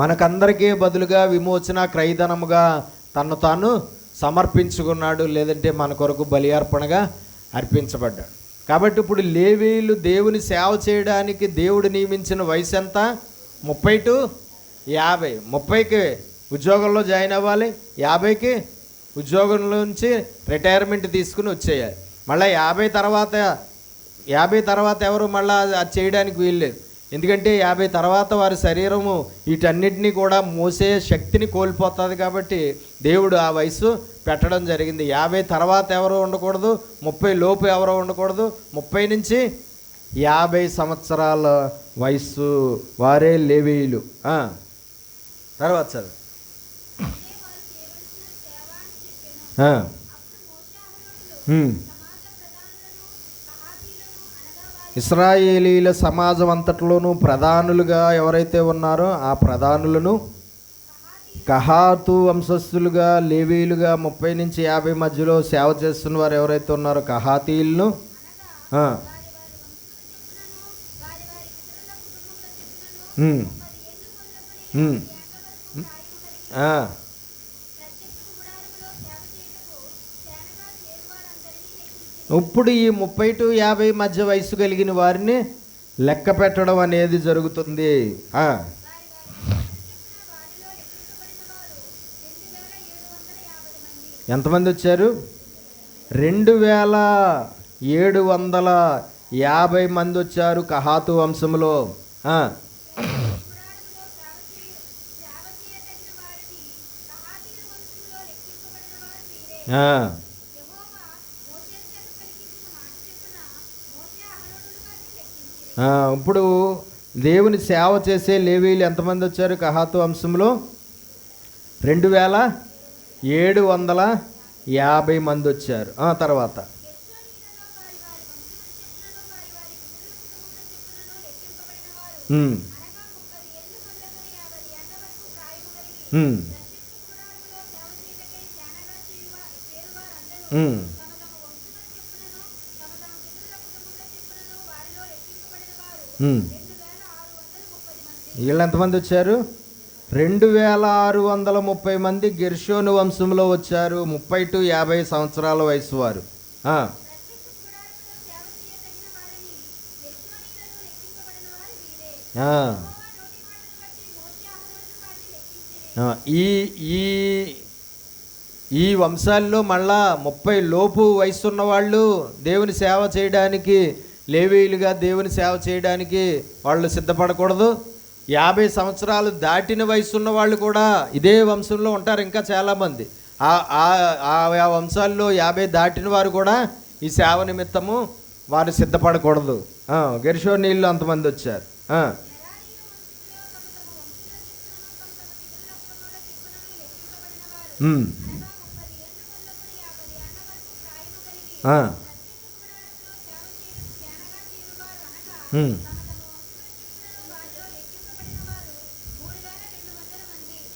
Speaker 1: మనకందరికీ బదులుగా విమోచన క్రయధనముగా తను తాను సమర్పించుకున్నాడు. లేదంటే మన కొరకు బలి అర్పణగా అర్పించబడ్డాడు. కాబట్టి ఇప్పుడు లేవీయులు దేవుని సేవ చేయడానికి దేవుడు నియమించిన వయసు ఎంత? 30 to 50. 30కి ఉద్యోగంలో జాయిన్ అవ్వాలి, 50కి ఉద్యోగంలో నుంచి రిటైర్మెంట్ తీసుకుని వచ్చేయాలి. మళ్ళీ 50 తర్వాత ఎవరు మళ్ళీ అది చేయడానికి వీల్లేదు. ఎందుకంటే 50 తర్వాత వారి శరీరము వీటన్నిటినీ కూడా మోసే శక్తిని కోల్పోతుంది. కాబట్టి దేవుడు ఆ వయసు పెట్టడం జరిగింది. 50 తర్వాత ఎవరో ఉండకూడదు, 30 లోపు ఎవరో ఉండకూడదు. 30 నుంచి 50 సంవత్సరాల వయస్సు వారే లేవీయులు. తర్వాత చదువు. ఇశ్రాయేలీల సమాజం అంతట్లోనూ ప్రధానులుగా ఎవరైతే ఉన్నారో ఆ ప్రధానులను కహాతు వంశస్థులుగా లేవీయులుగా 30 నుంచి 50 మధ్యలో సేవ చేస్తున్న వారు ఎవరైతే ఉన్నారో కహాతీయులను ఇప్పుడు ఈ 30 to 50 మధ్య వయసు కలిగిన వారిని లెక్క పెట్టడం అనేది జరుగుతుంది. ఎంతమంది వచ్చారు? 2750 మంది వచ్చారు కహాతు వంశంలో. ఇప్పుడు దేవుని సేవ చేసే లేవీయులు ఎంతమంది వచ్చారు కహాతు వంశంలో? 2750 మంది వచ్చారు. తర్వాత వీళ్ళు ఎంతమంది వచ్చారు? 2630 మంది గెర్షోను వంశంలో వచ్చారు. 30 to 50 సంవత్సరాల వయసు వారు. ఈ వంశాల్లో మళ్ళా 30 లోపు వయసు ఉన్న వాళ్ళు దేవుని సేవ చేయడానికి, లేవీయులుగా దేవుని సేవ చేయడానికి వాళ్ళు సిద్ధపడకూడదు. 50 సంవత్సరాలు దాటిన వయసు ఉన్న వాళ్ళు కూడా ఇదే వంశంలో ఉంటారు. ఇంకా చాలామంది ఆ వంశాల్లో 50 దాటిన వారు కూడా ఈ సేవ నిమిత్తము వారు సిద్ధపడకూడదు. గెర్షోనీయులు అంతమంది వచ్చారు.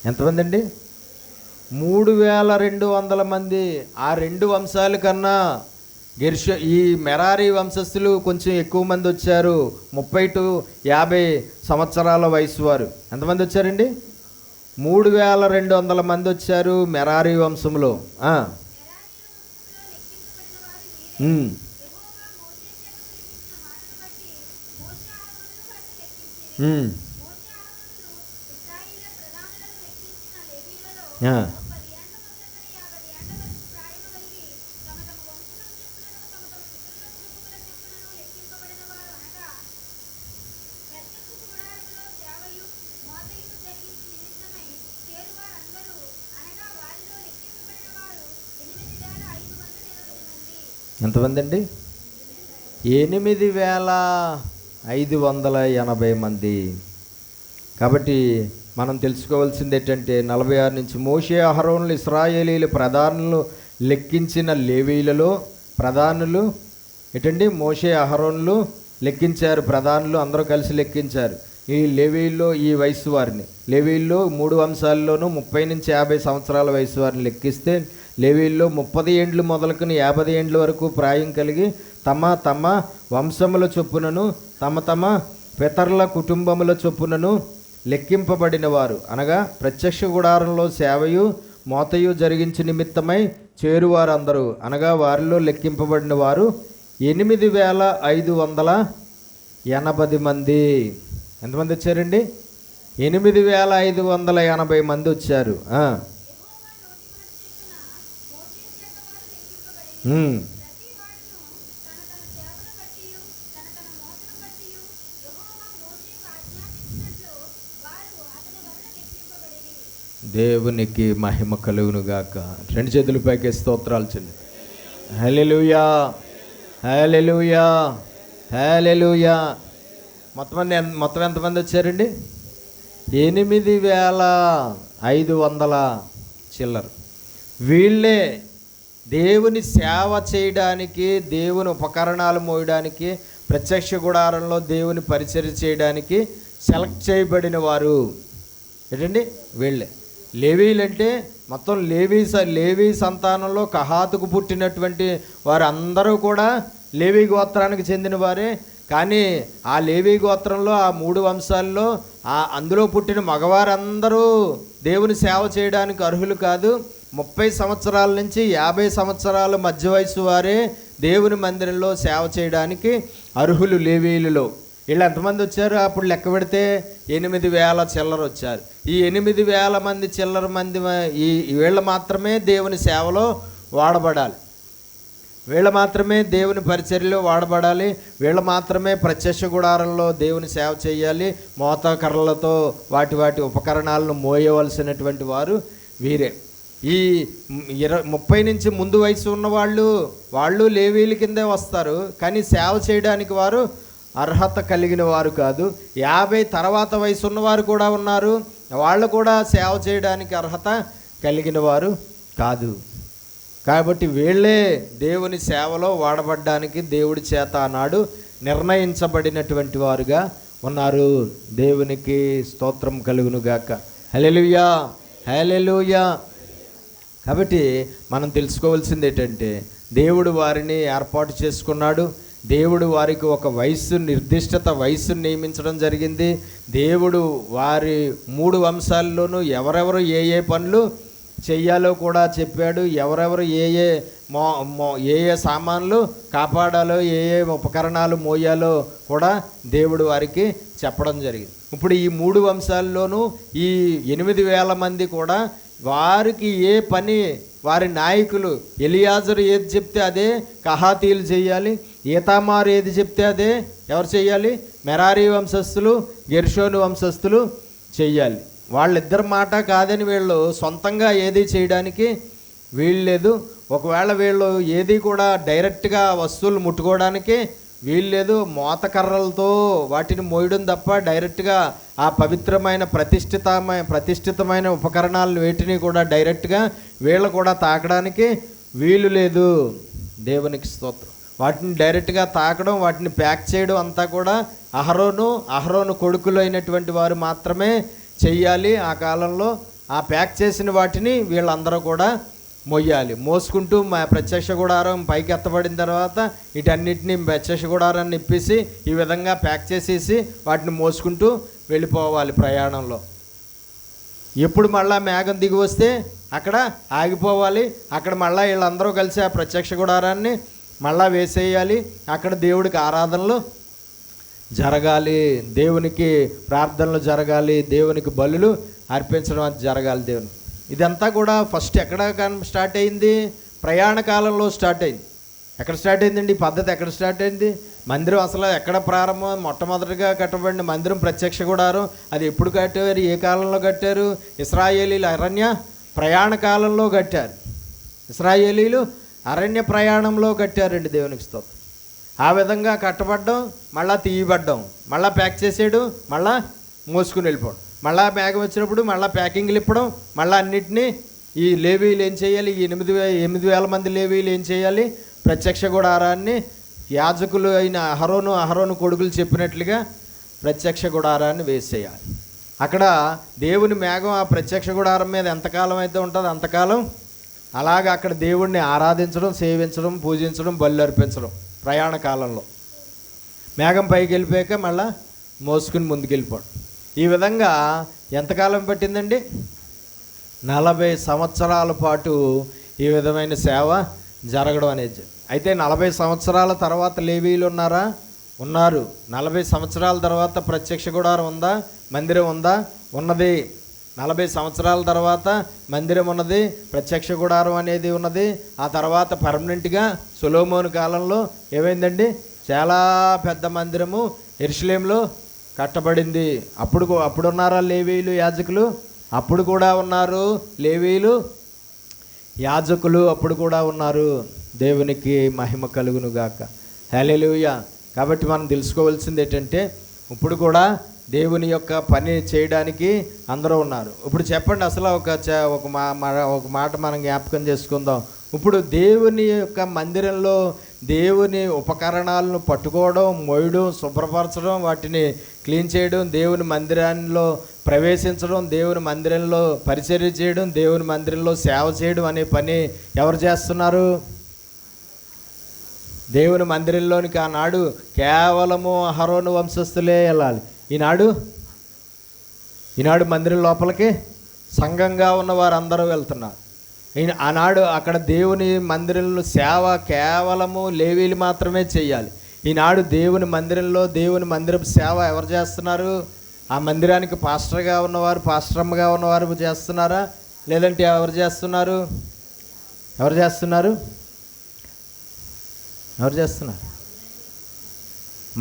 Speaker 1: ఎంతమంది అండి? 3200 మంది. ఆ 2 వంశాల కన్నా ఈ మెరారీ వంశస్థులు కొంచెం ఎక్కువ మంది వచ్చారు. 30 to 50 సంవత్సరాల వయసు వారు. ఎంతమంది వచ్చారండి? 3200 మంది వచ్చారు మెరారీ వంశంలో. ఎంతమంది అండి? 8,580 మంది. కాబట్టి మనం తెలుసుకోవాల్సింది ఏంటంటే 46 నుంచి మోషే అహరోనులు ఇశ్రాయేలీలు ప్రధానులు లెక్కించిన లేవీయులలో ప్రధానులు ఏంటండి? మోషే అహరోనులు లెక్కించారు, ప్రధానులు అందరూ కలిసి లెక్కించారు. ఈ లేవీయుల్లో ఈ వయసు వారిని, లేవీయుల్లో 3 వంశాల్లోనూ 30 నుంచి 50 సంవత్సరాల వయసు వారిని లెక్కిస్తే లేవీయుల్లో 30 ఏండ్లు మొదలుకొని 50 ఏండ్ల వరకు ప్రాయం కలిగి తమ తమ వంశముల చొప్పునను తమ తమ పితరుల కుటుంబముల చొప్పునను లెక్కింపబడిన వారు, అనగా ప్రత్యక్ష గుడారంలో సేవయు మోతయు జరిగించు నిమిత్తమై చేరువారందరూ, అనగా వారిలో లెక్కింపబడిన వారు 8,580 మంది. ఎంతమంది వచ్చారండి? 8,580 మంది వచ్చారు. దేవునికి మహిమ కలుగునుగాక. 2 చేతుల పైకి స్తోత్రాలు చెల్లి. హల్లెలూయా, హల్లెలూయా, హల్లెలూయా. మొత్తం ఎంతమంది వచ్చారండి? 8,500 చిల్లర. వీళ్ళే దేవుని సేవ చేయడానికి, దేవుని ఉపకరణాలు మోయడానికి, ప్రత్యక్ష గుడారంలో దేవుని పరిచర్య చేయడానికి సెలెక్ట్ చేయబడిన వారు ఏంటండి? వీళ్ళే లేవీలు. అంటే మొత్తం లేవీ సంతానంలో కహాతుకు పుట్టినటువంటి వారందరూ కూడా లేవీ గోత్రానికి చెందిన వారే. కానీ ఆ లేవీ గోత్రంలో ఆ 3 వంశాల్లో అందులో పుట్టిన మగవారందరూ దేవుని సేవ చేయడానికి అర్హులు కాదు. 30 సంవత్సరాల నుంచి 50 సంవత్సరాల మధ్య వయసు వారే దేవుని మందిరంలో సేవ చేయడానికి అర్హులు లేవీయులలో. వీళ్ళు ఎంతమంది వచ్చారు? అప్పుడు లెక్క పెడితే 8,000 చిల్లర వచ్చారు. ఈ 8,000 మంది చిల్లర మంది వీళ్ళు మాత్రమే దేవుని సేవలో వాడబడాలి, వీళ్ళు మాత్రమే దేవుని పరిచర్యలో వాడబడాలి, వీళ్ళు మాత్రమే ప్రత్యక్ష గుడారంలో దేవుని సేవ చేయాలి. మోత కర్రలతో వాటి ఉపకరణాలను మోయవలసినటువంటి వారు వీరే. ఈ 30 నుంచి ముందు వయసు ఉన్న వాళ్ళు లేవీల కిందే వస్తారు, కానీ సేవ చేయడానికి వారు అర్హత కలిగిన వారు కాదు. 50 తర్వాత వయసు ఉన్నవారు కూడా ఉన్నారు, వాళ్ళు కూడా సేవ చేయడానికి అర్హత కలిగిన వారు కాదు. కాబట్టి వీళ్ళే దేవుని సేవలో వాడబడ్డానికి దేవుడి చేత ఆనాడు నిర్ణయించబడినటువంటి వారుగా ఉన్నారు. దేవునికి స్తోత్రం కలుగునుగాక. హల్లెలూయా, హల్లెలూయా. కాబట్టి మనం తెలుసుకోవాల్సింది ఏంటంటే దేవుడు వారిని ఏర్పాటు చేసుకున్నాడు. దేవుడు వారికి ఒక నిర్దిష్టత వయస్సును నియమించడం జరిగింది. దేవుడు వారి 3 వంశాల్లోనూ ఎవరెవరు ఏ పనులు చెయ్యాలో కూడా చెప్పాడు. ఎవరెవరు ఏ సామాన్లు కాపాడాలో, ఏ ఉపకరణాలు మోయాలో కూడా దేవుడు వారికి చెప్పడం జరిగింది. ఇప్పుడు ఈ 3 వంశాల్లోనూ ఈ 8,000 మంది కూడా వారికి ఏ పని, వారి నాయకులు ఎలియాజరు ఏది చెప్తే అదే కహాతీలు చేయాలి, ఈతామారు ఏది చెప్తే అదే ఎవరు చేయాలి? మెరారీ వంశస్థులు, గెర్షోను వంశస్థులు చెయ్యాలి. వాళ్ళిద్దరి మాట కాదని వీళ్ళు సొంతంగా ఏది చేయడానికి వీల్లేదు. ఒకవేళ వీళ్ళు ఏది కూడా డైరెక్ట్గా వస్తువులు ముట్టుకోవడానికి వీల్లేదు. మోతకర్రలతో వాటిని మోయడం తప్ప డైరెక్ట్గా ఆ పవిత్రమైన ప్రతిష్ఠితమైన ఉపకరణాలను వేటిని కూడా డైరెక్ట్గా వీళ్ళు కూడా తాకడానికి వీలు లేదు. దేవునికి స్తోత్రం. వాటిని డైరెక్ట్గా తాకడం, వాటిని ప్యాక్ చేయడం అంతా కూడా అహరోను కొడుకులు అయినటువంటి వారు మాత్రమే చెయ్యాలి. ఆ కాలంలో ఆ ప్యాక్ చేసిన వాటిని వీళ్ళందరూ కూడా మొయ్యాలి. మోసుకుంటూ ప్రత్యక్ష గుడారం పైకి ఎత్తబడిన తర్వాత వీటన్నిటిని ప్రత్యక్ష గుడారాన్ని ఇప్పేసి ఈ విధంగా ప్యాక్ చేసేసి వాటిని మోసుకుంటూ వెళ్ళిపోవాలి ప్రయాణంలో. ఎప్పుడు మళ్ళా మేఘం దిగి వస్తే అక్కడ ఆగిపోవాలి. అక్కడ మళ్ళీ వీళ్ళందరూ కలిసి ఆ ప్రత్యక్ష గుడారాన్ని మళ్ళా వేసేయాలి. అక్కడ దేవుడికి ఆరాధనలు జరగాలి, దేవునికి ప్రార్థనలు జరగాలి, దేవునికి బలులు అర్పించడం అది జరగాలి. దేవుని ఇదంతా కూడా ఫస్ట్ ఎక్కడ స్టార్ట్ అయింది? ప్రయాణ కాలంలో స్టార్ట్ అయింది. ఎక్కడ స్టార్ట్ అయిందండి ఈ పద్ధతి? ఎక్కడ స్టార్ట్ అయింది? మందిరం అసలు ఎక్కడ ప్రారంభం? మొట్టమొదటిగా కట్టబడిన మందిరం ప్రత్యక్ష గుడారం. అది ఎప్పుడు కట్టారు? ఏ కాలంలో కట్టారు? ఇశ్రాయేలీలు అరణ్య ప్రయాణ కాలంలో కట్టారు. ఇశ్రాయేలీలు అరణ్య ప్రయాణంలో కట్టారండి, దేవునికి స్తోత్రం. ఆ విధంగా కట్టబడ్డం, మళ్ళా తీయబడ్డం, మళ్ళా ప్యాక్ చేసేయడం, మళ్ళా మోసుకుని వెళ్ళిపోవడం, మళ్ళా మేఘం వచ్చినప్పుడు మళ్ళీ ప్యాకింగ్లు ఇప్పడం, మళ్ళీ అన్నిటినీ ఈ లేవీలు ఏం చేయాలి, ఈ 8,000 మంది లేవీలు ఏం చేయాలి, ప్రత్యక్ష గుడారాన్ని యాజకులు అయిన అహరోను కొడుకులు చెప్పినట్లుగా ప్రత్యక్ష గుడారాన్ని వేసేయాలి. అక్కడ దేవుని మేఘం ఆ ప్రత్యక్ష గుడారం మీద ఎంతకాలం అయితే ఉంటుందో అంతకాలం అలాగా అక్కడ దేవుణ్ణి ఆరాధించడం, సేవించడం, పూజించడం, బలులు అర్పించడం ప్రయాణ కాలంలో. మేఘం పైకి వెళ్ళిపోయాక మళ్ళా మోసుకుని ముందుకెళ్ళిపోవడం. ఈ విధంగా ఎంతకాలం పట్టిందండి? 40 సంవత్సరాల పాటు ఈ విధమైన సేవ జరగడం అనేది. అయితే 40 సంవత్సరాల తర్వాత లేవీలు ఉన్నారా? ఉన్నారు. 40 సంవత్సరాల తర్వాత ప్రత్యక్ష గుడారం ఉందా? మందిరం ఉందా? ఉన్నది. 40 సంవత్సరాల తర్వాత మందిరం ఉన్నది, ప్రత్యక్ష గుడారం అనేది ఉన్నది. ఆ తర్వాత పర్మనెంట్గా సొలొమోను కాలంలో ఏమైందండి, చాలా పెద్ద మందిరము యెరూషలేములో కట్టబడింది. అప్పుడున్నారా లేవీయులు, యాజకులు? అప్పుడు కూడా ఉన్నారు. లేవీయులు, యాజకులు అప్పుడు కూడా ఉన్నారు. దేవునికి మహిమ కలుగును గాక. హల్లెలూయా. కాబట్టి మనం తెలుసుకోవాల్సింది ఏంటంటే, ఇప్పుడు కూడా దేవుని యొక్క పని చేయడానికి అందరూ ఉన్నారు. ఇప్పుడు చెప్పండి, అసలు ఒక మాట మనం జ్ఞాపకం చేసుకుందాం. ఇప్పుడు దేవుని యొక్క మందిరంలో దేవుని ఉపకరణాలను పట్టుకోవడం, మోయడం, శుభ్రపరచడం, వాటిని క్లీన్ చేయడం, దేవుని మందిరంలో ప్రవేశించడం, దేవుని మందిరంలో పరిచర్య చేయడం, దేవుని మందిరంలో సేవ చేయడం అనే పని ఎవరు చేస్తున్నారు? దేవుని మందిరంలోనికి ఆనాడు కేవలము అహరోను వంశస్థులే వెళ్ళాలి. ఈనాడు మందిరం లోపలికి సంఘంగా ఉన్న వారందరూ వెళ్తున్నారు. ఆనాడు అక్కడ దేవుని మందిరంలో సేవ కేవలము లేవీలు మాత్రమే చేయాలి. ఈనాడు దేవుని మందిరంలో దేవుని మందిరపు సేవ ఎవరు చేస్తున్నారు? ఆ మందిరానికి పాస్టర్గా ఉన్నవారు, పాస్టరమ్మగా ఉన్నవారు చేస్తున్నారా? లేదంటే ఎవరు చేస్తున్నారు?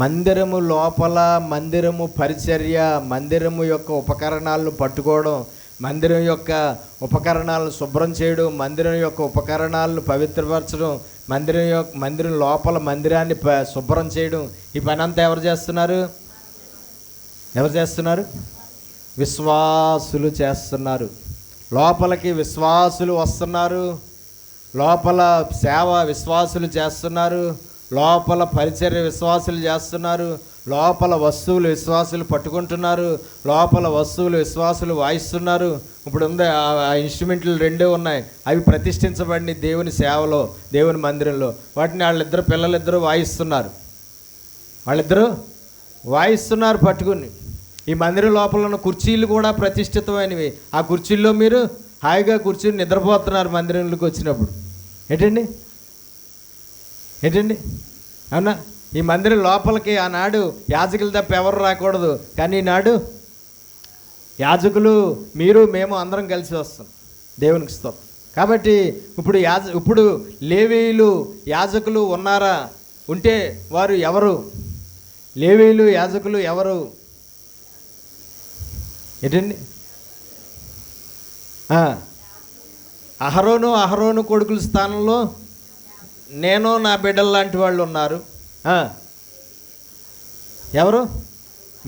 Speaker 1: మందిరము లోపల మందిరము పరిచర్య, మందిరము యొక్క ఉపకరణాలను పట్టుకోవడం, మందిరం యొక్క ఉపకరణాలను శుభ్రం చేయడం, మందిరం యొక్క ఉపకరణాలను పవిత్రపరచడం, మందిరం లోపల మందిరాన్ని శుభ్రం చేయడం, ఈ పని అంతా ఎవరు చేస్తున్నారు? విశ్వాసులు చేస్తున్నారు. లోపలికి విశ్వాసులు వస్తున్నారు. లోపల సేవ విశ్వాసులు చేస్తున్నారు. లోపల పరిచర్య విశ్వాసులు చేస్తున్నారు. లోపల వస్తువులు విశ్వాసులు పట్టుకుంటున్నారు. లోపల వస్తువులు విశ్వాసులు వాయిస్తున్నారు. ఇప్పుడు ఉంది ఆ ఇన్స్ట్రుమెంట్లు 2 ఉన్నాయి. అవి ప్రతిష్ఠించబడి దేవుని సేవలో, దేవుని మందిరంలో వాటిని వాళ్ళిద్దరు పిల్లలిద్దరూ వాయిస్తున్నారు పట్టుకుని. ఈ మందిరం లోపల ఉన్న కుర్చీలు కూడా ప్రతిష్ఠితమైనవి. ఆ కుర్చీల్లో మీరు హాయిగా కూర్చుని నిద్రపోతున్నారు మందిరంలోకి వచ్చినప్పుడు. ఏంటండి అవునా? ఈ మందిరం లోపలికి ఆనాడు యాజకులు తప్ప ఎవరు రాకూడదు, కానీ ఈనాడు యాజకులు, మేము అందరం కలిసి వస్తాం. దేవునికి స్తోత్రం. కాబట్టి ఇప్పుడు లేవీయులు, యాజకులు ఉన్నారా? ఉంటే వారు ఎవరు? లేవీయులు, యాజకులు ఎవరు? ఏంటండి? అహరోను కొడుకుల స్థానంలో నేను, నా బిడ్డలు లాంటి వాళ్ళు ఉన్నారు. ఎవరు?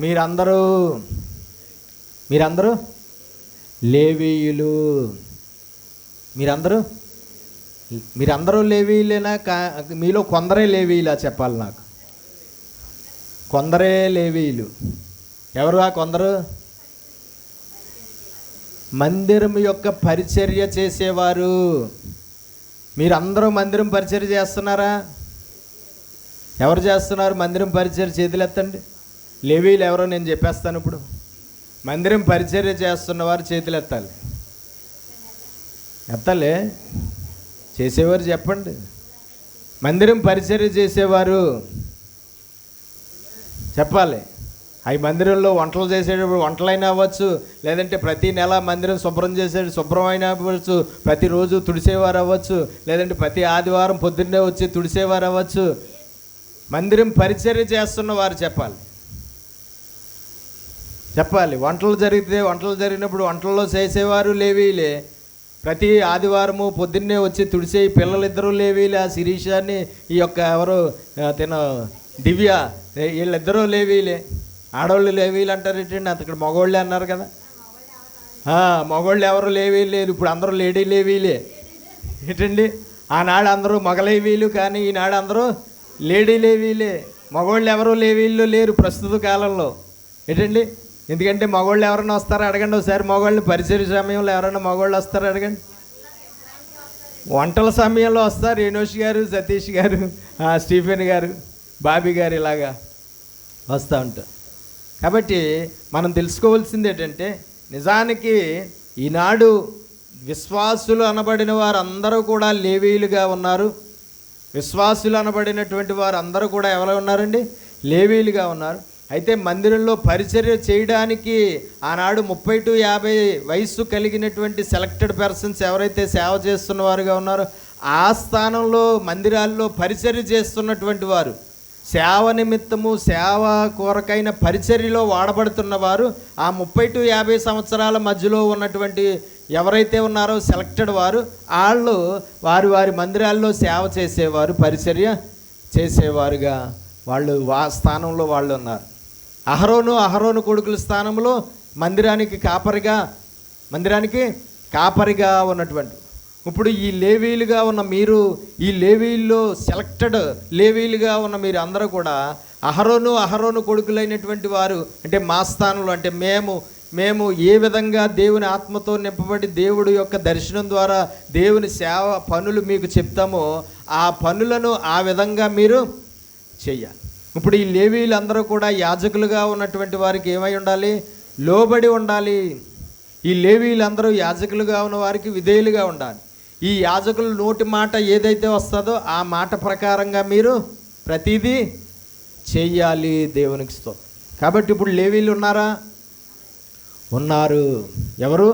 Speaker 1: మీరందరూ లేవీయులు. మీరందరూ లేవీయులేనా? మీలో కొందరే లేవీయులా? చెప్పాలి నాకు. కొందరే లేవీయులు. ఎవరు ఆ కొందరు? మందిరం యొక్క పరిచర్య చేసేవారు. మీరందరూ మందిరం పరిచర్య చేస్తున్నారా? ఎవరు చేస్తున్నారు మందిరం పరిచర్య? చేతులు ఎత్తండి. లేవీయులు ఎవరో నేను చెప్పేస్తాను. ఇప్పుడు మందిరం పరిచర్య చేస్తున్నవారు చేతులు ఎత్తాలి. చేసేవారు చెప్పండి. మందిరం పరిచర్య చేసేవారు చెప్పాలి. అవి మందిరంలో వంటలు చేసేటప్పుడు వంటలైనా అవ్వచ్చు, లేదంటే ప్రతి నెల మందిరం శుభ్రం శుభ్రమైనా అవ్వచ్చు, ప్రతిరోజు తుడిసేవారు అవ్వచ్చు, లేదంటే ప్రతి ఆదివారం పొద్దున్నే వచ్చి తుడిసేవారు అవ్వచ్చు. మందిరం పరిచర్య చేస్తున్న వారు చెప్పాలి. వంటలు జరిగినప్పుడు వంటల్లో చేసేవారు లేవీలే. ప్రతి ఆదివారము పొద్దున్నే వచ్చి తుడిచే పిల్లలిద్దరూ లేవీలే, ఆ శిరీషాన్ని ఈ యొక్క ఎవరు దివ్య వీళ్ళిద్దరూ లేవీలే. ఆడవాళ్ళు లేవీలు అంటారు ఏంటండి, అక్కడ మగవాళ్ళే అన్నారు కదా. మగవాళ్ళు ఎవరు లేవీలు లేదు, ఇప్పుడు అందరూ లేడీ లేవీలే ఏంటండి. ఆనాడు అందరూ మగ లేవీలు, కానీ ఈనాడు అందరూ లేడీ లేవీలే. మగవాళ్ళు ఎవరు లేవీళ్ళు లేరు ప్రస్తుత కాలంలో ఏంటండి. ఎందుకంటే మగవాళ్ళు ఎవరైనా వస్తారో అడగండి ఒకసారి, మగవాళ్ళని పరిచయ సమయంలో ఎవరైనా మగవాళ్ళు వస్తారో అడగండి. వంటల సమయంలో వస్తారు, రేణోష్ గారు, సతీష్ గారు, స్టీఫెన్ గారు, బాబీ గారు ఇలాగా వస్తూ ఉంటారు. కాబట్టి మనం తెలుసుకోవాల్సింది ఏంటంటే, నిజానికి ఈనాడు విశ్వాసులు అనబడిన వారు అందరూ కూడా లేవీలుగా ఉన్నారు. విశ్వాసులు అనబడినటువంటి వారు అందరూ కూడా ఎవరు ఉన్నారండి, లేవీలుగా ఉన్నారు. అయితే మందిరంలో పరిచర్య చేయడానికి ఆనాడు 30 to 50 వయస్సు కలిగినటువంటి సెలెక్టెడ్ పర్సన్స్ ఎవరైతే సేవ చేస్తున్న వారుగా ఉన్నారో, ఆ స్థానంలో మందిరాల్లో పరిచర్య చేస్తున్నటువంటి వారు, సేవ నిమిత్తము సేవ కొరకైన పరిచర్యలో వాడబడుతున్న వారు, ఆ 30 to 50 సంవత్సరాల మధ్యలో ఉన్నటువంటి ఎవరైతే ఉన్నారో సెలెక్టెడ్ వారు, వాళ్ళు వారి వారి మందిరాల్లో సేవ చేసేవారు, పరిచర్య చేసేవారుగా వాళ్ళు స్థానంలో వాళ్ళు ఉన్నారు. అహరోను కొడుకుల స్థానంలో మందిరానికి కాపరిగా ఉన్నటువంటి ఇప్పుడు ఈ లేవీలుగా ఉన్న మీరు, ఈ లేవీల్లో సెలెక్టెడ్ లేవీలుగా ఉన్న మీరు అందరూ కూడా అహరోను కొడుకులైనటువంటి వారు. అంటే మా స్థానంలో, అంటే మేము ఏ విధంగా దేవుని ఆత్మతో నింపబడి దేవుడి యొక్క దర్శనం ద్వారా దేవుని సేవ పనులు మీకు చెప్తామో, ఆ పనులను ఆ విధంగా మీరు చెయ్యాలి. ఇప్పుడు ఈ లేవీలందరూ కూడా యాజకులుగా ఉన్నటువంటి వారికి ఏమై ఉండాలి, లోబడి ఉండాలి. ఈ లేవీలందరూ యాజకులుగా ఉన్న వారికి విధేయులుగా ఉండాలి. ఈ యాజకుల నోటి మాట ఏదైతే వస్తుందో ఆ మాట ప్రకారంగా మీరు ప్రతిదీ చెయ్యాలి దేవునికి స్తోత్రం. కాబట్టి ఇప్పుడు లేవీలు ఉన్నారా? ఉన్నారు. ఎవరు?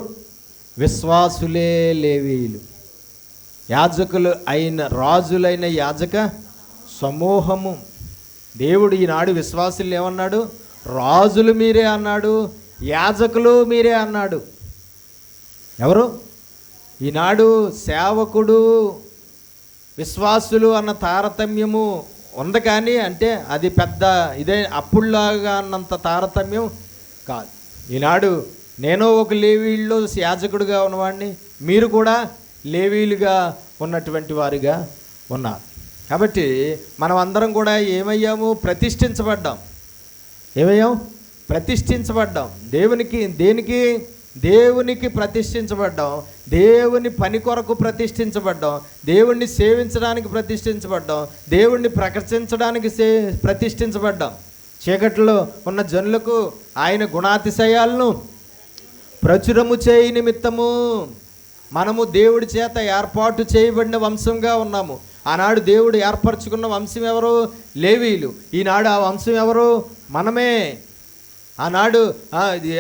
Speaker 1: విశ్వాసులే లేవీలు, యాజకులు అయిన రాజులైన యాజక సమూహము. దేవుడు ఈనాడు విశ్వాసులు ఏమన్నాడు? రాజులు మీరే అన్నాడు, యాజకులు మీరే అన్నాడు. ఎవరు? ఈనాడు సేవకుడు విశ్వాసులు అన్న తారతమ్యము ఉంది, కానీ అంటే అది పెద్ద ఇదే అప్పుడులాగా అన్నంత తారతమ్యం కాదు. ఈనాడు నేను ఒక లేవీల్లో యాజకుడిగా ఉన్నవాడిని, మీరు కూడా లేవీలుగా ఉన్నటువంటి వారిగా ఉన్నారు. కాబట్టి మనం అందరం కూడా ఏమయ్యాము? ప్రతిష్ఠించబడ్డాం. ప్రతిష్ఠించబడ్డాం. దేనికి? దేవునికి ప్రతిష్ఠించబడ్డాం. దేవుని పని కొరకు ప్రతిష్ఠించబడ్డాం. దేవుణ్ణి సేవించడానికి ప్రతిష్ఠించబడ్డాం. దేవుణ్ణి ప్రకటించడానికి ప్రతిష్ఠించబడ్డాం. చీకట్లో ఉన్న జనులకు ఆయన గుణాతిశయాలను ప్రచురము చేయి నిమిత్తము మనము దేవుడి చేత ఏర్పాటు చేయబడిన వంశంగా ఉన్నాము. ఆనాడు దేవుడు ఏర్పరచుకున్న వంశం ఎవరు? లేవీలు. ఈనాడు ఆ వంశం ఎవరు? మనమే. ఆనాడు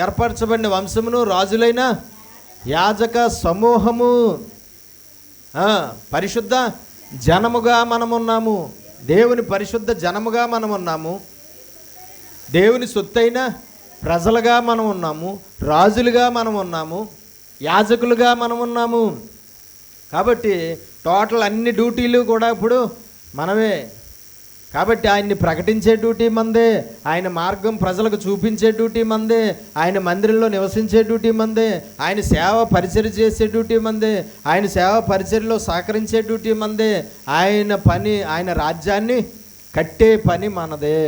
Speaker 1: ఏర్పరచబడిన వంశమును, రాజులైన యాజక సమూహము, పరిశుద్ధ జనముగా మనమున్నాము. దేవుని పరిశుద్ధ జనముగా మనమున్నాము. దేవుని సొత్తైన ప్రజలుగా మనం ఉన్నాము. రాజులుగా మనం ఉన్నాము. యాజకులుగా మనం ఉన్నాము. కాబట్టి టోటల్ అన్ని డ్యూటీలు కూడా ఇప్పుడు మనమే. కాబట్టి ఆయన్ని ప్రకటించే డ్యూటీ మందే, ఆయన మార్గం ప్రజలకు చూపించే డ్యూటీ మందే, ఆయన మందిరంలో నివసించే డ్యూటీ మందే, ఆయన సేవ పరిచర్య చేసే డ్యూటీ మందే, ఆయన సేవ పరిచర్యలో సహకరించే డ్యూటీ మందే, ఆయన రాజ్యాన్ని కట్టే పని మనదే.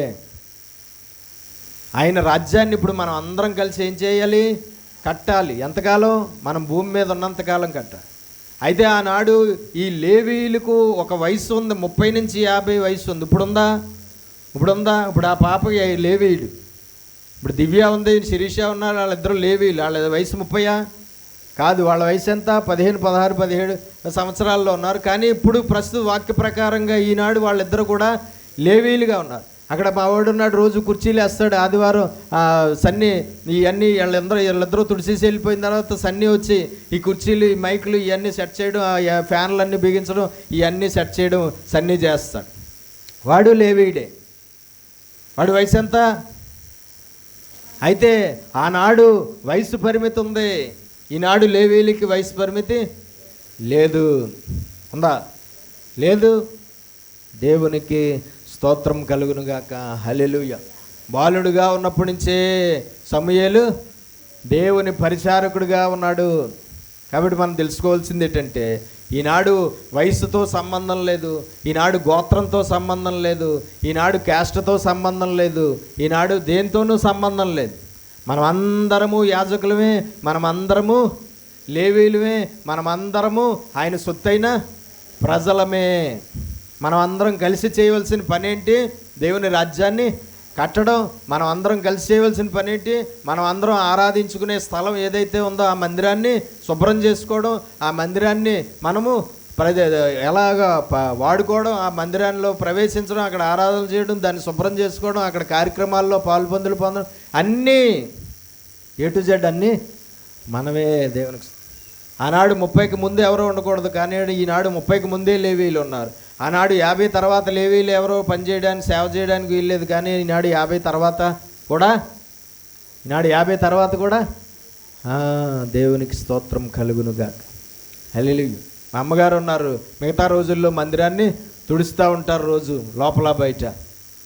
Speaker 1: ఆయన రాజ్యాన్ని ఇప్పుడు మనం అందరం కలిసి ఏం చేయాలి? కట్టాలి. ఎంతకాలం? మనం భూమి మీద ఉన్నంతకాలం కట్టాలి. అయితే ఆనాడు ఈ లేవీలకు ఒక వయసు ఉంది, 30 నుంచి 50 వయసు ఉంది. ఇప్పుడుందా? ఇప్పుడు ఆ పాప లేవీయుడు. ఇప్పుడు దివ్య ఉంది, శిరీష ఉన్నారు, వాళ్ళిద్దరూ లేవీలు. వాళ్ళ వయసు 30 కాదు, వాళ్ళ వయసు ఎంత? 15, 16, 17 సంవత్సరాల్లో ఉన్నారు. కానీ ఇప్పుడు ప్రస్తుత వాక్య ప్రకారంగా ఈనాడు వాళ్ళిద్దరూ కూడా లేవీలుగా ఉన్నారు. అక్కడ మా వాడు ఉన్నాడు, రోజు కుర్చీలు వేస్తాడు. ఆదివారం సన్నీ ఇవన్నీ వీళ్ళిద్దరూ తుడిసేసి వెళ్ళిపోయిన తర్వాత సన్నీ వచ్చి ఈ కుర్చీలు, ఈ మైకులు ఇవన్నీ సెట్ చేయడం, ఫ్యాన్లన్నీ బిగించడం, ఇవన్నీ సెట్ చేయడం సన్నీ చేస్తాడు. వాడు లేవీడే. వాడి వయసు ఎంత? అయితే ఆనాడు వయసు పరిమితి ఉంది, ఈనాడు లేవీలకి వయసు పరిమితి లేదు. ఉందా? లేదు. దేవునికి స్తోత్రం కలుగునుగాక. హల్లెలూయా. బాలుడుగా ఉన్నప్పటి నుంచే సమూయేలు దేవుని పరిచారకుడిగా ఉన్నాడు. కాబట్టి మనం తెలుసుకోవాల్సింది ఏంటంటే, ఈనాడు వయసుతో సంబంధం లేదు, ఈనాడు గోత్రంతో సంబంధం లేదు, ఈనాడు క్యాస్ట్తో సంబంధం లేదు, ఈనాడు దేనితోనూ సంబంధం లేదు. మనమందరము యాజకులమే, మనమందరము లేవీయులమే, మనమందరము ఆయన సొత్తైన ప్రజలమే. మనం అందరం కలిసి చేయవలసిన పని ఏంటి? దేవుని రాజ్యాన్ని కట్టడం. మనం అందరం కలిసి చేయవలసిన పని ఏంటి? మనం అందరం ఆరాధించుకునే స్థలం ఏదైతే ఉందో ఆ మందిరాన్ని శుభ్రం చేసుకోవడం, ఆ మందిరాన్ని మనము ఎలాగా వాడుకోవడం, ఆ మందిరాల్లో ప్రవేశించడం, అక్కడ ఆరాధన చేయడం, దాన్ని శుభ్రం చేసుకోవడం, అక్కడ కార్యక్రమాల్లో పొందడం, అన్నీ A to Z అన్నీ మనమే. దేవునికి ఆనాడు 30కి ముందు ఎవరో ఉండకూడదు, కానీ ఈనాడు 30కి ముందే లేవీయులు ఉన్నారు. ఆనాడు 50 తర్వాత లేవీయులు ఎవరో పనిచేయడానికి సేవ చేయడానికి వీల్లేదు, కానీ ఈనాడు 50 తర్వాత కూడా దేవునికి స్తోత్రం కలుగునుగాక. హల్లెలూయా. మా అమ్మగారు ఉన్నారు, మిగతా రోజుల్లో మందిరాన్ని తుడుస్తూ ఉంటారు రోజు లోపల బయట.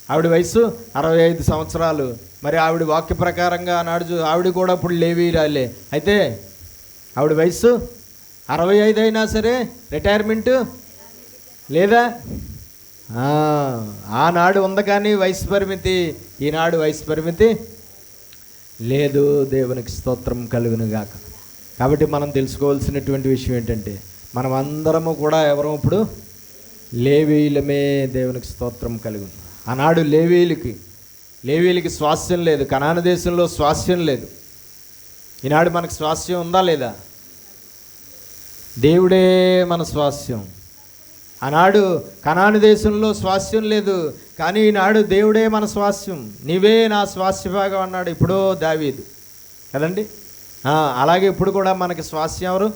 Speaker 1: ఆవిడ వయసు 65 సంవత్సరాలు. మరి ఆవిడ వాక్య ప్రకారంగా ఆనాడు ఆవిడ కూడా ఇప్పుడు లేవీయురాలే. అయితే ఆవిడ వయసు 65 అయినా సరే రిటైర్మెంటు లేదా? ఆనాడు ఉంది కానీ వయసు పరిమితి, ఈనాడు వయసు పరిమితి లేదు. దేవునికి స్తోత్రం కలుగునుగాక. కాబట్టి మనం తెలుసుకోవాల్సినటువంటి విషయం ఏంటంటే, మనం అందరము కూడా ఎవరు ఇప్పుడు లేవీయులమే. దేవునికి స్తోత్రం కలుగును. ఆనాడు లేవీయులకి స్వాస్థ్యం లేదు, కనాను దేశంలో స్వాస్థ్యం లేదు. ఈనాడు మనకు స్వాస్థ్యం ఉందా లేదా? దేవుడే మన స్వాస్థ్యం. ఆనాడు కనాను దేశంలో స్వాస్థ్యం లేదు, కానీ ఈనాడు దేవుడే మన స్వాస్థ్యం. నీవే నా స్వాస్థ్యభాగం అన్నాడు ఇప్పుడు దావీదు కదండి. అలాగే ఇప్పుడు కూడా మనకి స్వాస్థ్యం ఎవరు?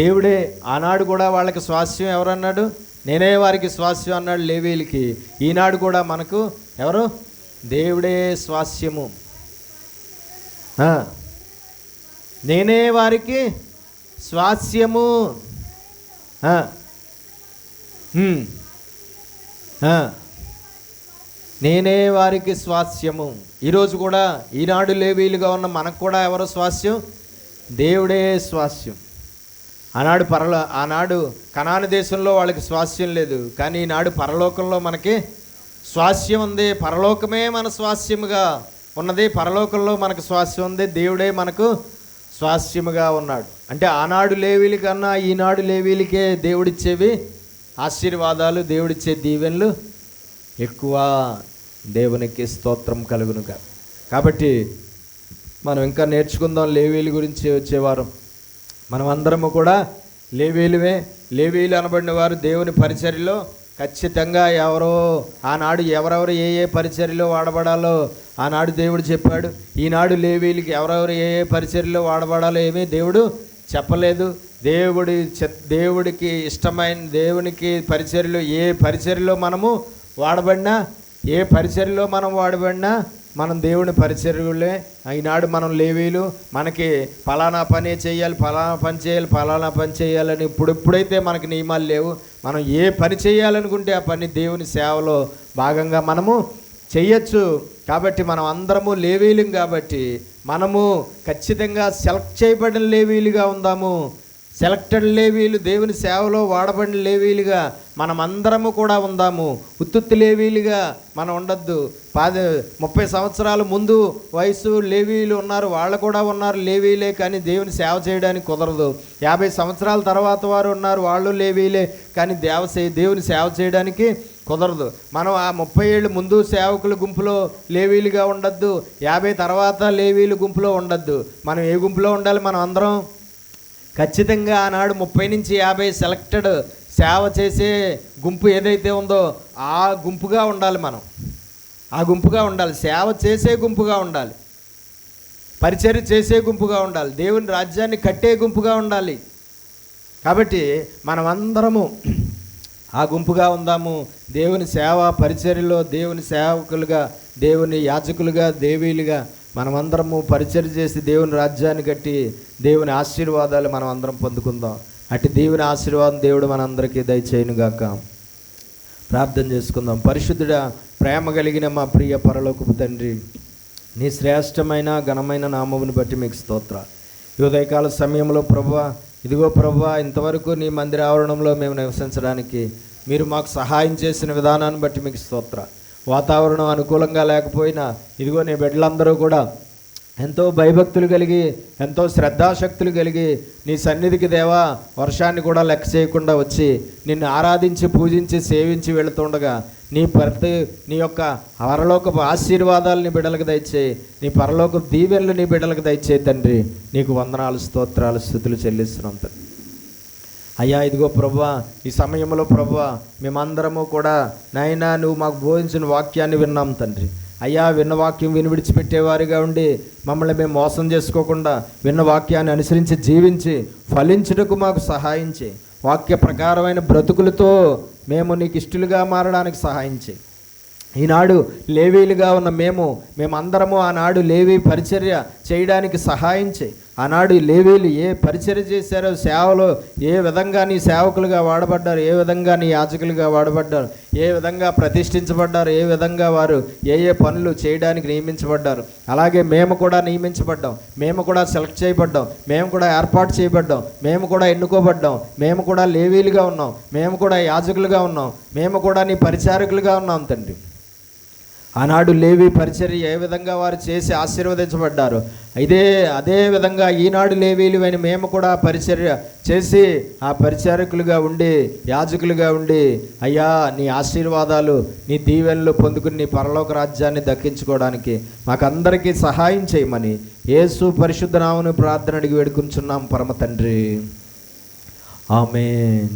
Speaker 1: దేవుడే. ఆనాడు కూడా వాళ్ళకి స్వాస్థ్యం ఎవరు అన్నాడు? నేనే వారికి స్వాస్థ్యం అన్నాడు లేవీయులకి. ఈనాడు కూడా మనకు ఎవరు? దేవుడే స్వాస్థ్యము. నేనే వారికి స్వాస్థ్యము. నేనే వారికి స్వాస్థ్యము. ఈరోజు కూడా ఈనాడు లేవీయులుగా ఉన్న మనకు కూడా ఎవరు స్వాస్థ్యం? దేవుడే స్వాస్థ్యం. ఆనాడు కనాను దేశంలో వాళ్ళకి స్వాస్థ్యం లేదు, కానీ ఈనాడు పరలోకంలో మనకి స్వాస్థ్యం ఉంది. పరలోకమే మన స్వాస్థ్యముగా ఉన్నది. పరలోకంలో మనకు స్వాస్థ్యం ఉంది. దేవుడే మనకు స్వాస్థ్యముగా ఉన్నాడు. అంటే ఆనాడు లేవీల కన్నా ఈనాడు లేవీలకే దేవుడిచ్చేవి ఆశీర్వాదాలు, దేవుడిచ్చే దీవెనలు ఎక్కువ. దేవునికి స్తోత్రం కలుగునుగా. కాబట్టి మనం ఇంకా నేర్చుకుందాం లేవీల గురించి వచ్చేవారు. మనం అందరము కూడా లేవీయులమే. లేవీయులు అనబడిన వారు దేవుని పరిచర్యలో ఖచ్చితంగా ఆనాడు ఎవరెవరు ఏ పరిచర్యలో వాడబడాలో ఆనాడు దేవుడు చెప్పాడు. ఈనాడు లేవీయులకి ఎవరెవరు ఏ పరిచర్యలో వాడబడాలో ఏమీ దేవుడు చెప్పలేదు. దేవుడికి ఇష్టమైన దేవునికి పరిచర్యలో ఏ పరిచర్యలో మనము వాడబడినా, ఏ పరిచర్యలో మనం వాడబడినా మనం దేవుని పరిచర్యలే. ఈనాడు మనం లేవీయులు, మనకి ఫలానా పని చేయాలి, ఫలానా పని చేయాలి, ఫలానా పని చేయాలని ఇప్పుడైతే మనకి నియమాలు లేవు. మనం ఏ పని చేయాలనుకుంటే ఆ పని దేవుని సేవలో భాగంగా మనము చెయ్యొచ్చు. కాబట్టి మనం అందరము లేవీయులం. కాబట్టి మనము ఖచ్చితంగా సెలెక్ట్ చేయబడిన లేవీయులుగా ఉందాము. సెలెక్టెడ్ లేవీయులు, దేవుని సేవలో వాడబడిన లేవీయులుగా మనం అందరము కూడా ఉందాము. ఉత్తుత్తి లేవీయులుగా మనం ఉండొద్దు. 30 సంవత్సరాల ముందు వయసు లేవీయులు ఉన్నారు, వాళ్ళు కూడా ఉన్నారు లేవీయులే, కానీ దేవుని సేవ చేయడానికి కుదరదు. 50 సంవత్సరాల తర్వాత వారు ఉన్నారు, వాళ్ళు లేవీయులే, కానీ దేవుని సేవ చేయడానికి కుదరదు. మనం ఆ 30 ఏళ్ళు ముందు సేవకుల గుంపులో లేవీయులుగా ఉండొద్దు, 50 తర్వాత లేవీయుల గుంపులో ఉండొద్దు. మనం ఏ గుంపులో ఉండాలి? మనం అందరం ఖచ్చితంగా ఆనాడు 30 నుంచి 50 సెలెక్టెడ్ సేవ చేసే గుంపు ఏదైతే ఉందో ఆ గుంపుగా ఉండాలి. మనం ఆ గుంపుగా ఉండాలి. సేవ చేసే గుంపుగా ఉండాలి, పరిచర్య చేసే గుంపుగా ఉండాలి, దేవుని రాజ్యాన్ని కట్టే గుంపుగా ఉండాలి. కాబట్టి మనమందరము ఆ గుంపుగా ఉందాము. దేవుని సేవ పరిచర్యలో దేవుని సేవకులుగా, దేవుని యాజకులుగా, దేవీలుగా మనమందరము పరిచర్య చేసి దేవుని రాజ్యాన్ని కట్టి దేవుని ఆశీర్వాదాలు మనం అందరం పొందుకుందాం. అటు దీవెన ఆశీర్వాదం దేవుడు మనందరికీ దయచేయునుగాక. ప్రార్థన చేసుకుందాం. పరిశుద్ధుడా, ప్రేమ కలిగిన మా ప్రియ పరలోకపు తండ్రి, నీ శ్రేష్టమైన ఘనమైన నామమును బట్టి మీకు స్తోత్రాలు. ఈ ఉదయకాల సమయంలో ప్రభువా, ఇదిగో ప్రభువా, ఇంతవరకు నీ మందిర ఆవరణంలో మేము నివసించడానికి మీరు మాకు సహాయం చేసిన విధానాన్ని బట్టి మీకు స్తోత్రాలు. వాతావరణం అనుకూలంగా లేకపోయినా ఇదిగో నీ బిడ్డలందరూ కూడా ఎంతో భయభక్తులు కలిగి, ఎంతో శ్రద్ధాశక్తులు కలిగి నీ సన్నిధికి దేవా వర్షాన్ని కూడా లెక్క చేయకుండా వచ్చి నిన్ను ఆరాధించి పూజించి సేవించి వెళుతుండగా నీ యొక్క పరలోకపు ఆశీర్వాదాలు నీ బిడ్డలకు దయచేయి, నీ పరలోకపు దీవెనలు నీ బిడ్డలకు దయచేయి తండ్రి. నీకు వందనాలు, స్తోత్రాలు, స్తుతులు చెల్లిస్తున్నాం తండ్రి. అయ్యా ఇదిగో ప్రభువా, ఈ సమయంలో ప్రభువా మేమందరము కూడా నాయనా నువ్వు మాకు బోధించిన వాక్యాన్ని విన్నాం తండ్రి. అయ్యా విన్న వాక్యం విని విడిచిపెట్టేవారిగా ఉండి మమ్మల్ని మేము మోసం చేసుకోకుండా విన్న వాక్యాన్ని అనుసరించి జీవించి ఫలించుటకు మాకు సహాయం చేయి. వాక్య ప్రకారమైన బ్రతుకులతో మేము నీకు ఇష్టలుగా మారడానికి సహాయం చేయి. ఈనాడు లేవీలుగా ఉన్న మేమందరము ఆనాడు లేవీ పరిచర్య చేయడానికి సహాయం చేయి. ఆనాడు లేవీలు ఏ పరిచర్య చేశారో, సేవలో ఏ విధంగా నీ సేవకులుగా వాడబడ్డారు, ఏ విధంగా నీ యాజకులుగా వాడబడ్డారు, ఏ విధంగా ప్రతిష్ఠించబడ్డారు, ఏ విధంగా వారు ఏ పనులు చేయడానికి నియమించబడ్డారు, అలాగే మేము కూడా నియమించబడ్డాం, మేము కూడా సెలెక్ట్ చేయబడ్డాం, మేము కూడా ఏర్పాటు చేయబడ్డాం, మేము కూడా ఎన్నుకోబడ్డాం, మేము కూడా లేవీలుగా ఉన్నాం, మేము కూడా యాజకులుగా ఉన్నాం, మేము కూడా నీ పరిచారకులుగా ఉన్నాం తండ్రి. ఆనాడు లేవీ పరిచర్య ఏ విధంగా వారు చేసి ఆశీర్వదించబడ్డారు, అదే విధంగా ఈనాడు లేవీలు అయిన మేము కూడా పరిచర్య చేసి ఆ పరిచారకులుగా ఉండి యాజకులుగా ఉండి అయ్యా నీ ఆశీర్వాదాలు నీ దీవెనలు పొందుకుని నీ పరలోక రాజ్యాన్ని దక్కించుకోవడానికి మాకందరికీ సహాయం చేయమని యేసు పరిశుద్ధ నామమున ప్రార్థన అడిగి వేడుకుంటున్నాం పరమ తండ్రి. ఆమేన్.